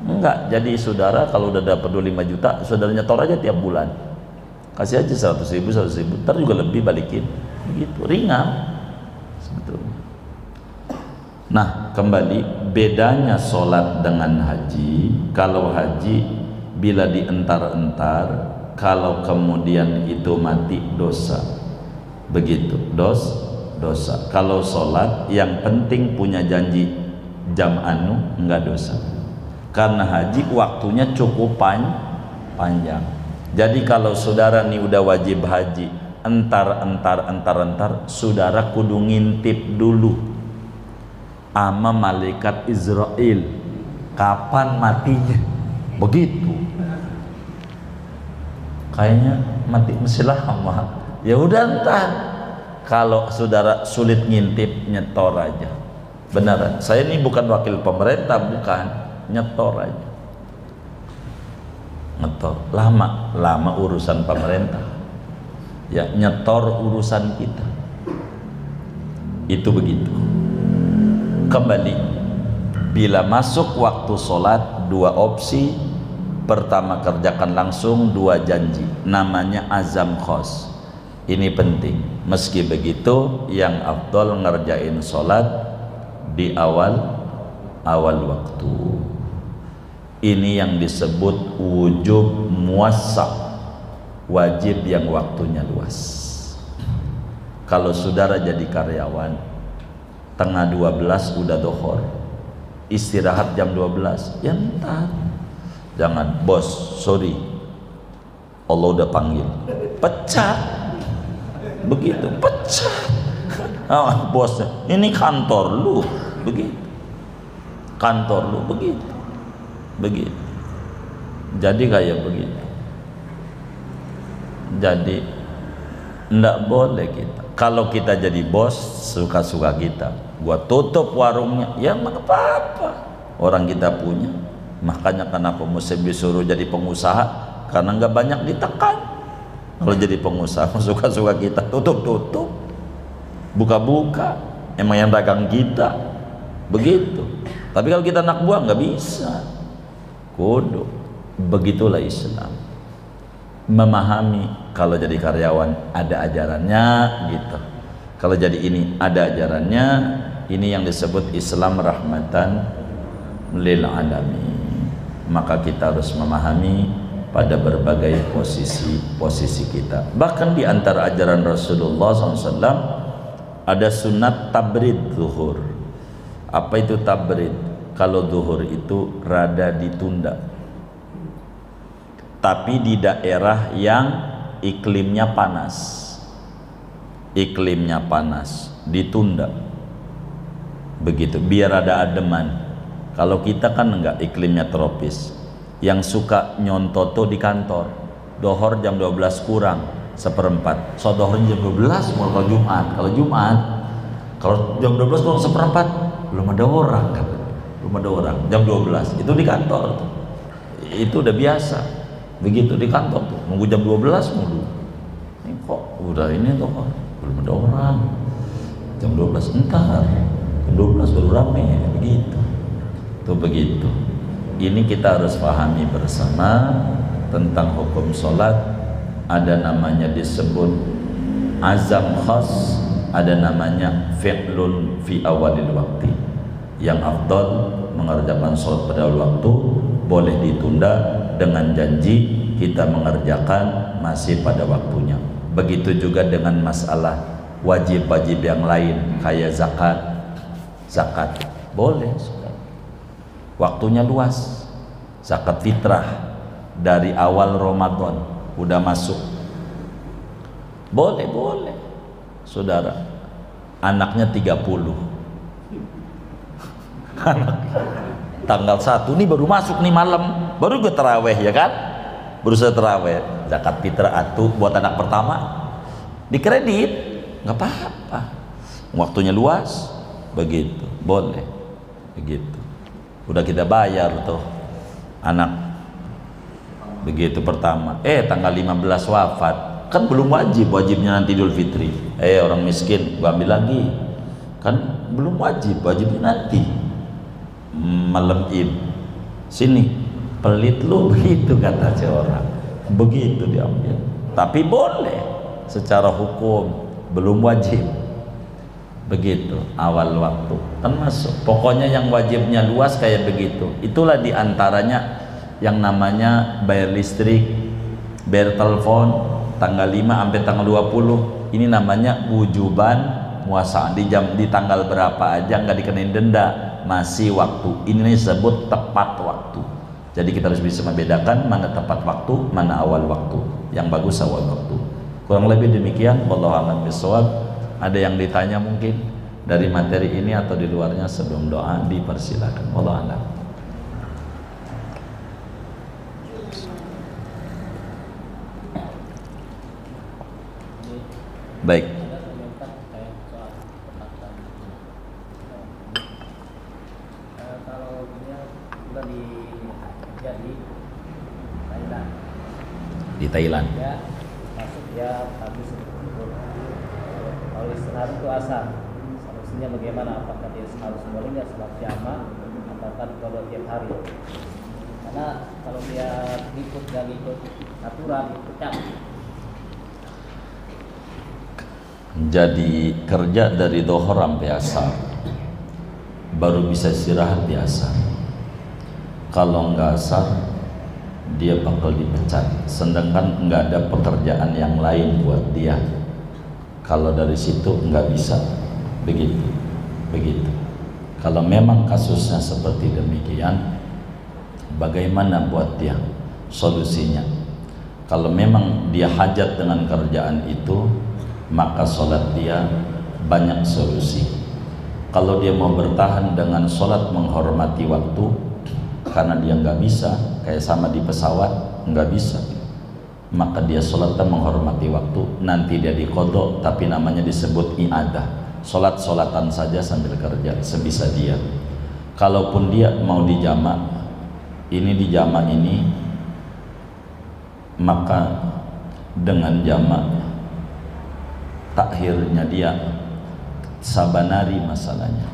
Enggak, jadi saudara kalau udah dapat 25 juta, saudara nyetor aja tiap bulan, kasih aja 100.000, ntar juga lebih balikin, begitu, ringan sebetulnya. Nah, kembali bedanya sholat dengan haji. Kalau haji bila dientar-entar, kalau kemudian itu mati dosa, begitu, dosa. Kalau sholat yang penting punya janji jam anu, enggak dosa. Karena haji waktunya cukup panjang. Jadi kalau saudara nih udah wajib haji, entar, saudara kudu ngintip dulu ama malaikat Israel kapan matinya, begitu. Kayaknya mati masih lama. Ya udah entar. Kalau saudara sulit ngintip, nyetor aja. Beneran. Saya ini bukan wakil pemerintah, bukan, nyetor aja. Nyetor. Lama urusan pemerintah. Ya, nyetor urusan kita. Itu begitu. Kembali, bila masuk waktu sholat, dua opsi. Pertama, kerjakan langsung, dua janji, namanya azam khos. Ini penting. Meski begitu, yang afdol ngerjain sholat di awal waktu. Ini yang disebut wujub muwassa', wajib yang waktunya luas. Kalau saudara jadi karyawan, tengah 12 udah dohor, istirahat jam 12, ya entar. Jangan, bos, sorry, Allah udah panggil, pecat, begitu, pecat. Bosnya, ini kantor lu, begitu, kantor lu, begitu. Jadi kayak begitu. Jadi ndak boleh kita. Kalau kita jadi bos, suka-suka kita. Gua tutup warungnya, ya nggak apa-apa. Orang kita punya. Makanya kenapa mesti disuruh jadi pengusaha? Karena nggak banyak ditekan. Kalau jadi pengusaha, suka-suka kita, tutup, buka-buka. Emang yang dagang kita, begitu. Tapi kalau kita anak buah nggak bisa. Kudu. Begitulah Islam. Memahami kalau jadi karyawan ada ajarannya, gitu. Kalau jadi ini ada ajarannya. Ini yang disebut Islam rahmatan lil alamin. Maka kita harus memahami pada berbagai posisi kita. Bahkan di antara ajaran Rasulullah SAW ada sunat tabrid zuhur. Apa itu tabrid? Kalau zuhur itu rada ditunda, tapi di daerah yang iklimnya panas, ditunda, begitu, biar ada ademan. Kalau kita kan enggak, iklimnya tropis. Yang suka nyontoto di kantor, dohor jam 12 kurang 1/4, so dohornya jam 12 mau kalau Jumat. Kalau jam 12 kurang 1/4 belum ada orang kan, jam 12 itu di kantor tuh. Itu udah biasa, begitu di kantor tuh, nunggu jam 12 mulu. Ini kok udah ini tuh belum ada orang, jam 12 entar, jam 12 baru rame, begitu. Tuh begitu. Ini kita harus pahami bersama tentang hukum sholat. Ada namanya disebut azam khas, ada namanya fi'lun fi awalil waktu. Yang afdal mengerjakan sholat pada waktu, boleh ditunda dengan janji kita mengerjakan masih pada waktunya. Begitu juga dengan masalah wajib-wajib yang lain kayak zakat boleh, waktunya luas. Zakat fitrah dari awal Ramadan udah masuk, boleh saudara. Anaknya 30, tanggal 1 nih baru masuk nih malam, baru gue terawih, ya kan, berusaha terawih. Zakat fitrah atuh buat anak pertama dikredit, nggak apa-apa, waktunya luas, begitu, boleh, begitu. Udah kita bayar tuh anak begitu pertama. Tanggal 15 wafat, kan belum wajib, wajibnya nanti Idul Fitri. Orang miskin gua ambil lagi, kan belum wajib, wajibnya nanti malam Id. Sini pelit lu, begitu kata si orang, begitu diambil. Tapi boleh secara hukum, belum wajib. Begitu awal waktu termasuk. Pokoknya yang wajibnya luas kayak begitu. Itulah diantaranya yang namanya bayar listrik, bayar telepon tanggal 5 sampai tanggal 20. Ini namanya wujuban muasaan. Di tanggal berapa aja nggak dikenain denda, masih waktu. Ini disebut tepat waktu. Jadi kita harus bisa membedakan mana tepat waktu, mana awal waktu. Yang bagus awal waktu. Kurang lebih demikian. Wallahu a'lam bishawab. Ada yang ditanya mungkin dari materi ini atau di luarnya sebelum doa, dipersilakan. Wallahu a'lam. Baik.
Kalau dia sudah
Di Thailand.
Ya, masuk ya habis itu. Kalau istirahat itu asar. Solusinya bagaimana? Apakah dia harus bolehnya sholat jamaah ataukah kalau tiap hari? Karena kalau dia ikut aturan itu pecah.
Jadi kerja dari dohor sampai asar, baru bisa istirahat di asar. Kalau nggak asar, dia bakal dipecat. Sedangkan nggak ada pekerjaan yang lain buat dia. Kalau dari situ nggak bisa, begitu. Kalau memang kasusnya seperti demikian, bagaimana buat dia solusinya? Kalau memang dia hajat dengan kerjaan itu, maka sholat dia banyak solusi. Kalau dia mau bertahan dengan sholat menghormati waktu, karena dia nggak bisa, kayak sama di pesawat nggak bisa, maka dia sholat dan menghormati waktu. Nanti dia diqodho, tapi namanya disebut i'adah. Sholat-sholatan saja sambil kerja sebisa dia. Kalaupun dia mau dijamak, maka dengan jamak takhirnya dia sabanari, masalahnya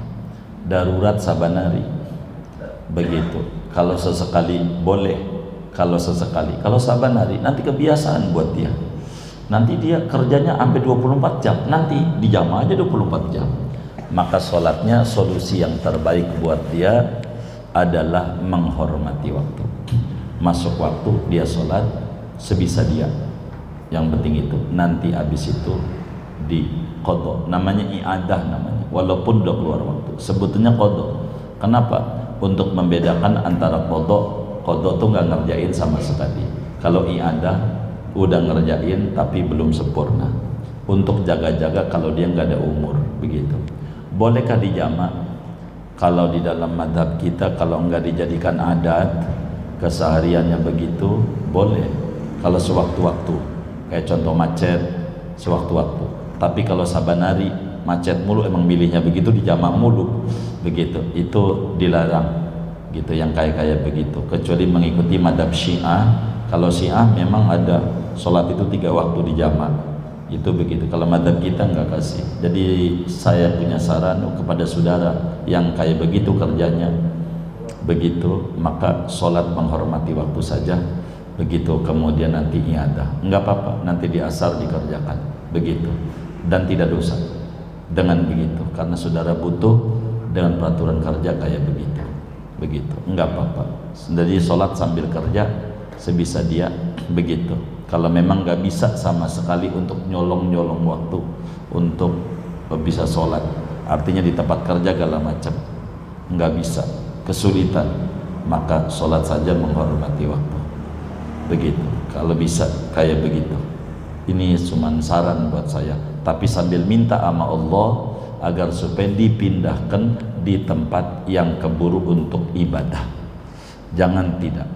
darurat sabanari, begitu. Kalau sesekali boleh, kalau sabanari nanti kebiasaan buat dia. Nanti dia kerjanya sampai 24 jam, nanti dijama aja 24 jam. Maka sholatnya, solusi yang terbaik buat dia adalah menghormati waktu. Masuk waktu dia sholat sebisa dia. Yang penting itu, nanti habis itu di qodho, namanya i'adah namanya, walaupun udah keluar waktu sebetulnya qodho. Kenapa? Untuk membedakan antara qodho tuh nggak ngerjain sama sekali. Kalau i'adah udah ngerjain tapi belum sempurna, untuk jaga-jaga kalau dia nggak ada umur, begitu. Bolehkah dijamak? Kalau di dalam madhab kita, kalau nggak dijadikan adat kesehariannya begitu, boleh. Kalau sewaktu-waktu, kayak contoh macet, sewaktu-waktu. Tapi kalau sabanari macet mulu, emang milihnya begitu, dijamak mulu, begitu, itu dilarang, gitu. Yang kayak begitu, kecuali mengikuti madhab Syiah. Kalau Syiah memang ada sholat itu 3 waktu dijamak, itu begitu. Kalau madhab kita nggak kasih. Jadi saya punya saran kepada saudara yang kayak begitu kerjanya, begitu, maka sholat menghormati waktu saja, begitu. Kemudian nanti i'adah, nggak apa-apa, nanti di asar dikerjakan, begitu. Dan tidak dosa dengan begitu, karena saudara butuh dengan peraturan kerja kayak begitu, nggak apa-apa. Jadi sholat sambil kerja sebisa dia, begitu. Kalau memang nggak bisa sama sekali untuk nyolong waktu untuk bisa sholat, artinya di tempat kerja segala macam nggak bisa, kesulitan, maka sholat saja menghormati waktu, begitu. Kalau bisa kayak begitu. Ini cuma saran buat saya, tapi sambil minta sama Allah agar supaya dipindahkan di tempat yang keburu untuk ibadah. Jangan tidak,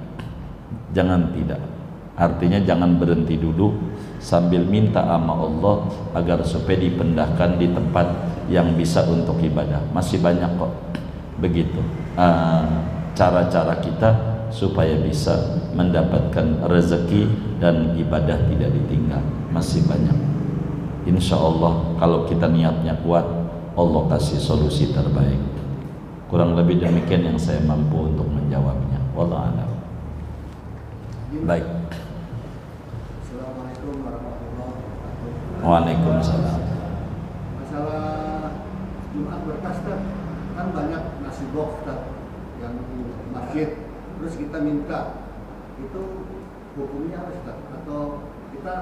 artinya jangan berhenti duduk, sambil minta sama Allah agar supaya dipindahkan di tempat yang bisa untuk ibadah. Masih banyak kok, begitu. Cara-cara kita supaya bisa mendapatkan rezeki dan ibadah tidak ditinggal. Masih banyak. Insya Allah kalau kita niatnya kuat, Allah kasih solusi terbaik. Kurang lebih demikian yang saya mampu untuk menjawabnya. Wallahu a'lam. Baik.
Assalamualaikum warahmatullahi wabarakatuh.
Waalaikumsalam.
Masalah Jumat berkah, Ustaz, kan banyak nasi box, Ustaz, yang di masjid, terus kita minta, itu hukumnya apa, Ustaz? Atau kita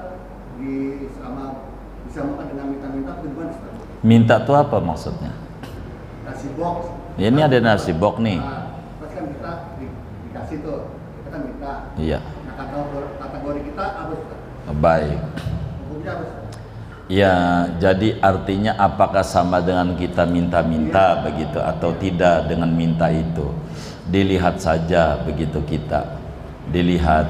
sama bisa makan dengan minta-minta atau gimana, Ustaz?
Minta tuh apa maksudnya?
Nasi box.
Ya, ini ada nasi box nih.
Nah, terus kan kita dikasih tuh, kita kan minta.
Iya.
Nah, kategori kita apa, Ustaz?
Baik.
Hukumnya apa, Ustaz?
Ya, jadi artinya apakah sama dengan kita minta-minta begitu atau tidak dengan minta itu? Dilihat saja begitu kita. Dilihat,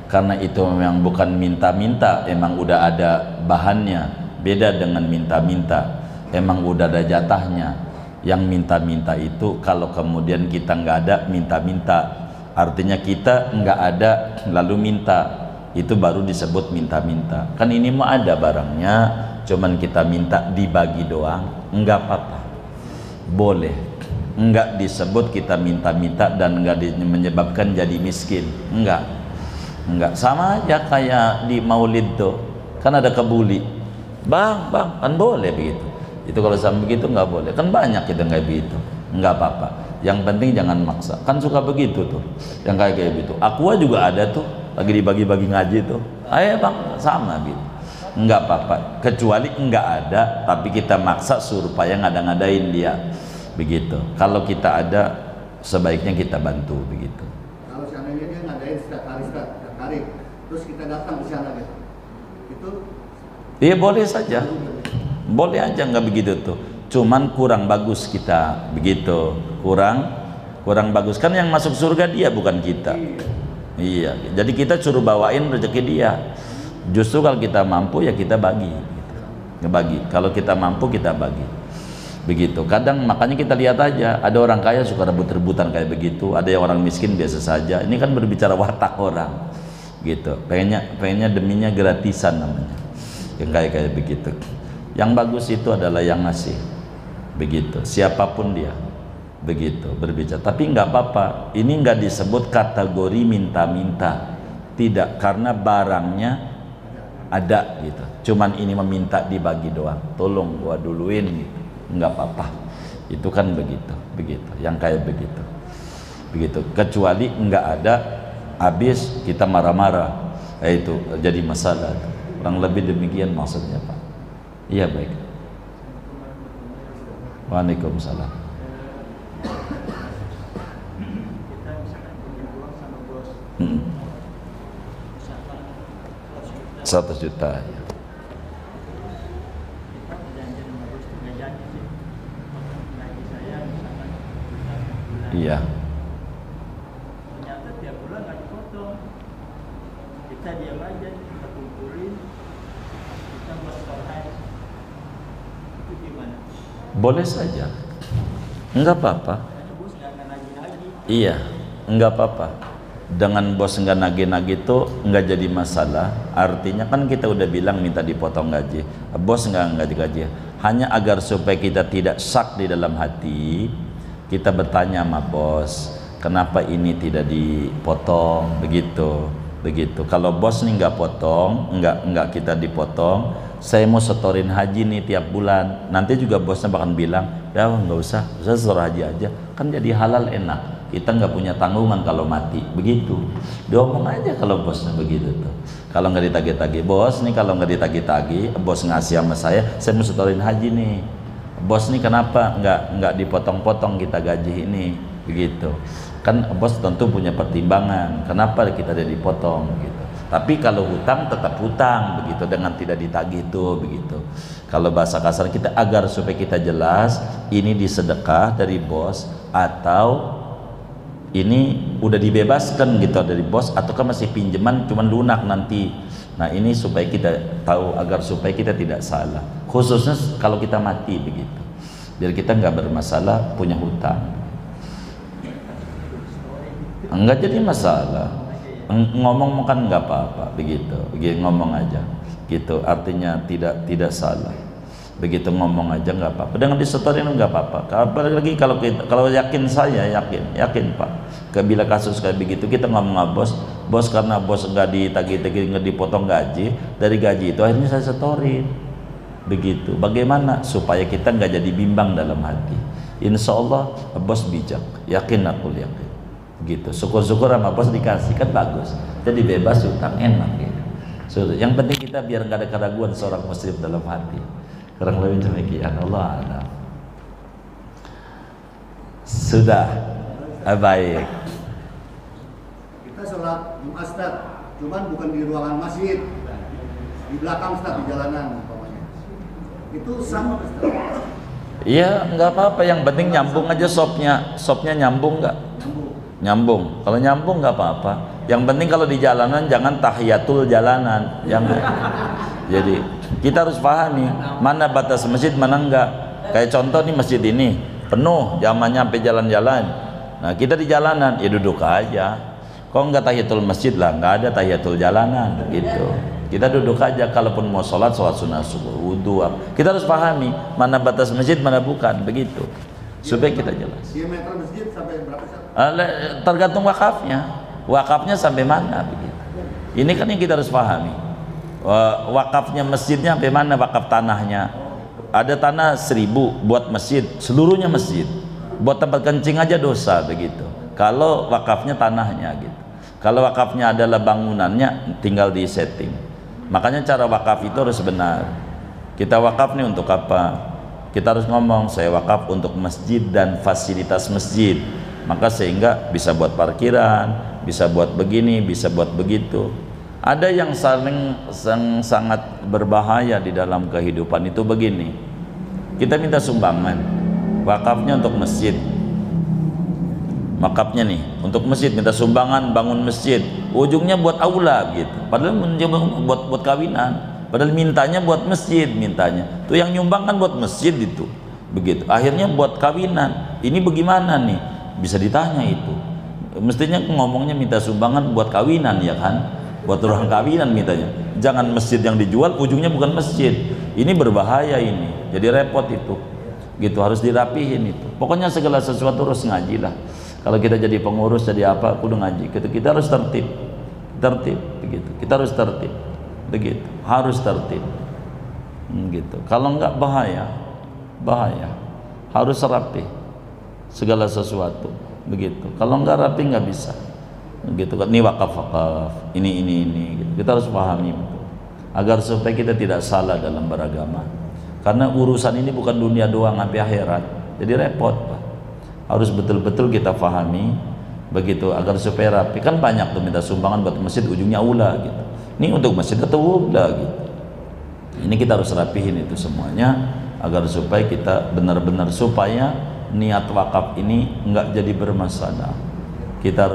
karena itu memang bukan minta-minta, emang udah ada bahannya. Beda dengan minta-minta, emang udah ada jatahnya. Yang minta-minta itu kalau kemudian kita nggak ada minta-minta, artinya kita nggak ada lalu minta, itu baru disebut minta-minta. Kan ini mah ada barangnya, cuman kita minta dibagi doang, nggak apa-apa, boleh. Nggak disebut kita minta-minta dan nggak menyebabkan jadi miskin, nggak. Sama aja kayak di maulid tuh, kan ada kebuli, bang, kan boleh begitu. Itu kalau sama begitu nggak boleh, kan banyak kita nggak begitu, nggak apa-apa. Yang penting jangan maksa, kan suka begitu tuh, yang kayak gitu. Aqua juga ada tuh, lagi dibagi-bagi ngaji tuh, ayo bang, sama gitu, nggak apa-apa. Kecuali nggak ada, tapi kita maksa supaya ngada-ngadain dia, begitu. Kalau kita ada, sebaiknya kita bantu begitu.
Kalau seandainya dia ngadain setiap hari, terus kita datang di sana gitu, itu
iya boleh saja, boleh aja, nggak begitu tuh. Cuman kurang bagus kita begitu, kurang bagus, kan yang masuk surga dia bukan kita. Iya, jadi kita suruh bawain rezeki dia. Justru kalau kita mampu ya kita bagi, ngebagi. Kalau kita mampu kita bagi, begitu. Kadang makanya kita lihat aja, ada orang kaya suka rebut-rebutan kayak begitu, ada yang orang miskin biasa saja. Ini kan berbicara watak orang, gitu. Pengennya deminya gratisan namanya, yang kayak begitu. Yang bagus itu adalah yang ngasih, begitu. Siapapun dia, begitu berbicara. Tapi nggak apa-apa. Ini nggak disebut kategori minta-minta, tidak, karena barangnya ada gitu. Cuman ini meminta dibagi doang. Tolong gua duluin, gitu. Nggak apa-apa. Itu kan begitu. Yang kayak begitu. Kecuali nggak ada, habis kita marah-marah, itu jadi masalah. Kurang lebih demikian maksudnya, Pak. Iya, baik. Waalaikumsalam.
Kita misalkan punya uang sama bos,
100 juta ya.
kita perjanjian sama bos itu nggak janji sih, gaji saya misalkan bulan,
Iya.
ternyata tiap bulan nggak dipotong, kita diam aja, kita kumpulin, kita buat surprise, itu gimana?
Boleh saja, enggak apa-apa.
Karena bos nggak nagih lagi.
Iya, enggak apa-apa. Dengan bos enggak nagih-nagih itu enggak jadi masalah. Artinya kan kita udah bilang minta dipotong gaji, bos enggak gaji. Hanya agar supaya kita tidak syak di dalam hati, kita bertanya sama bos, kenapa ini tidak dipotong, begitu. Kalau bos nih enggak potong, enggak kita dipotong, saya mau setorin haji nih tiap bulan. Nanti juga bosnya bakal bilang, ya nggak usah, saya setor haji aja, kan jadi halal, enak. Kita nggak punya tanggungan kalau mati, begitu. Diomong aja kalau bosnya begitu tuh. Kalau nggak ditagih-tagih, bos nih kalau nggak ditagih-tagih, bos ngasih sama saya mau setorin haji nih. Bos nih kenapa nggak dipotong-potong kita gaji ini, begitu. Kan bos tentu punya pertimbangan, kenapa kita tidak dipotong, gitu. Tapi kalau hutang tetap hutang, begitu, dengan tidak ditagih itu, begitu. Kalau bahasa kasar kita, agar supaya kita jelas ini disedekah dari bos atau ini udah dibebaskan gitu dari bos, ataukah masih pinjaman cuman lunak nanti. Nah ini supaya kita tahu, agar supaya kita tidak salah, khususnya kalau kita mati, begitu, biar kita nggak bermasalah punya hutang. Enggak jadi masalah. Ngomong kan nggak apa-apa, begitu ngomong aja gitu, artinya tidak salah, begitu ngomong aja nggak apa-apa, dengan disetorin nggak apa-apa. Apalagi kalau yakin, saya yakin Pak, bila kasus kayak begitu kita ngomong bos karena bos nggak ditagih-tagih, nggak dipotong gaji, dari gaji itu akhirnya saya setorin, begitu. Bagaimana supaya kita nggak jadi bimbang dalam hati? Insya Allah bos bijak, yakin aku yakin. Gitu, syukur-syukur sama bos dikasih kan bagus, jadi bebas utang, enak gitu. So, yang penting kita biar nggak ada keraguan seorang muslim dalam hati. Kurang lebih demikian. Allah a'lam. Sudah baik.
Kita sholat Jumat Ustaz, cuman bukan di ruangan masjid, di belakang Ustaz, di jalanan umpamanya. Itu sama Ustaz?
Iya, nggak apa-apa, yang penting nyambung aja sopnya nyambung nggak? Nyambung. Kalau nyambung nggak apa-apa. Yang penting kalau di jalanan jangan tahiyatul jalanan, jangan. Jadi kita harus pahami mana batas masjid, mana enggak. Kayak contoh nih, masjid ini penuh zamannya sampai jalan-jalan. Nah kita di jalanan ya duduk aja. Kok enggak tahiyatul masjid lah, nggak ada tahiyatul jalanan gitu. Kita duduk aja, kalaupun mau sholat sunnah subuh, wudhu. Kita harus pahami mana batas masjid, mana bukan, begitu. Supaya kita jelas.
Diameter masjid sampai berapa Ustaz?
Tergantung wakafnya sampai mana begitu. Ini kan yang kita harus pahami. Wakafnya masjidnya sampai mana, wakaf tanahnya. Ada tanah 1000 buat masjid, seluruhnya masjid. Buat tempat kencing aja dosa begitu. Kalau wakafnya tanahnya gitu. Kalau wakafnya adalah bangunannya, tinggal di setting. Makanya cara wakaf itu harus benar. Kita wakaf nih untuk apa? Kita harus ngomong, saya wakaf untuk masjid dan fasilitas masjid. Maka sehingga bisa buat parkiran, bisa buat begini, bisa buat begitu. Ada yang sangat berbahaya di dalam kehidupan itu begini. Kita minta sumbangan, wakafnya untuk masjid. Wakafnya nih untuk masjid, minta sumbangan bangun masjid. Ujungnya buat aula gitu. Padahal buat kawinan. Padahal mintanya buat masjid, mintanya. Tuh yang nyumbang kan buat masjid itu. Begitu. Akhirnya buat kawinan. Ini bagaimana nih? Bisa ditanya itu. Mestinya ngomongnya minta sumbangan buat kawinan ya kan? Buat orang kawinan mintanya. Jangan masjid yang dijual, ujungnya bukan masjid. Ini berbahaya ini. Jadi repot itu. Gitu, harus dirapihin itu. Pokoknya segala sesuatu harus ngaji lah. Kalau kita jadi pengurus, jadi apa, kudu ngaji. Kita harus tertib. Tertib begitu. Kita harus tertib. Begitu, harus tertib gitu. Kalau enggak bahaya, harus rapi segala sesuatu begitu. Kalau enggak rapi nggak bisa gitu. Ini wakaf, ini gitu. Kita harus pahami betul, agar supaya kita tidak salah dalam beragama. Karena urusan ini bukan dunia doang, sampai akhirat. Jadi repot Pak. Harus betul-betul kita pahami begitu, agar supaya rapi. Kan banyak tuh minta sumbangan buat masjid, ujungnya aula gitu. Ini untuk masjid atau udah gitu. Ini kita harus rapihin itu semuanya, agar supaya kita benar-benar, supaya niat wakaf ini enggak jadi bermasalah. Kita harus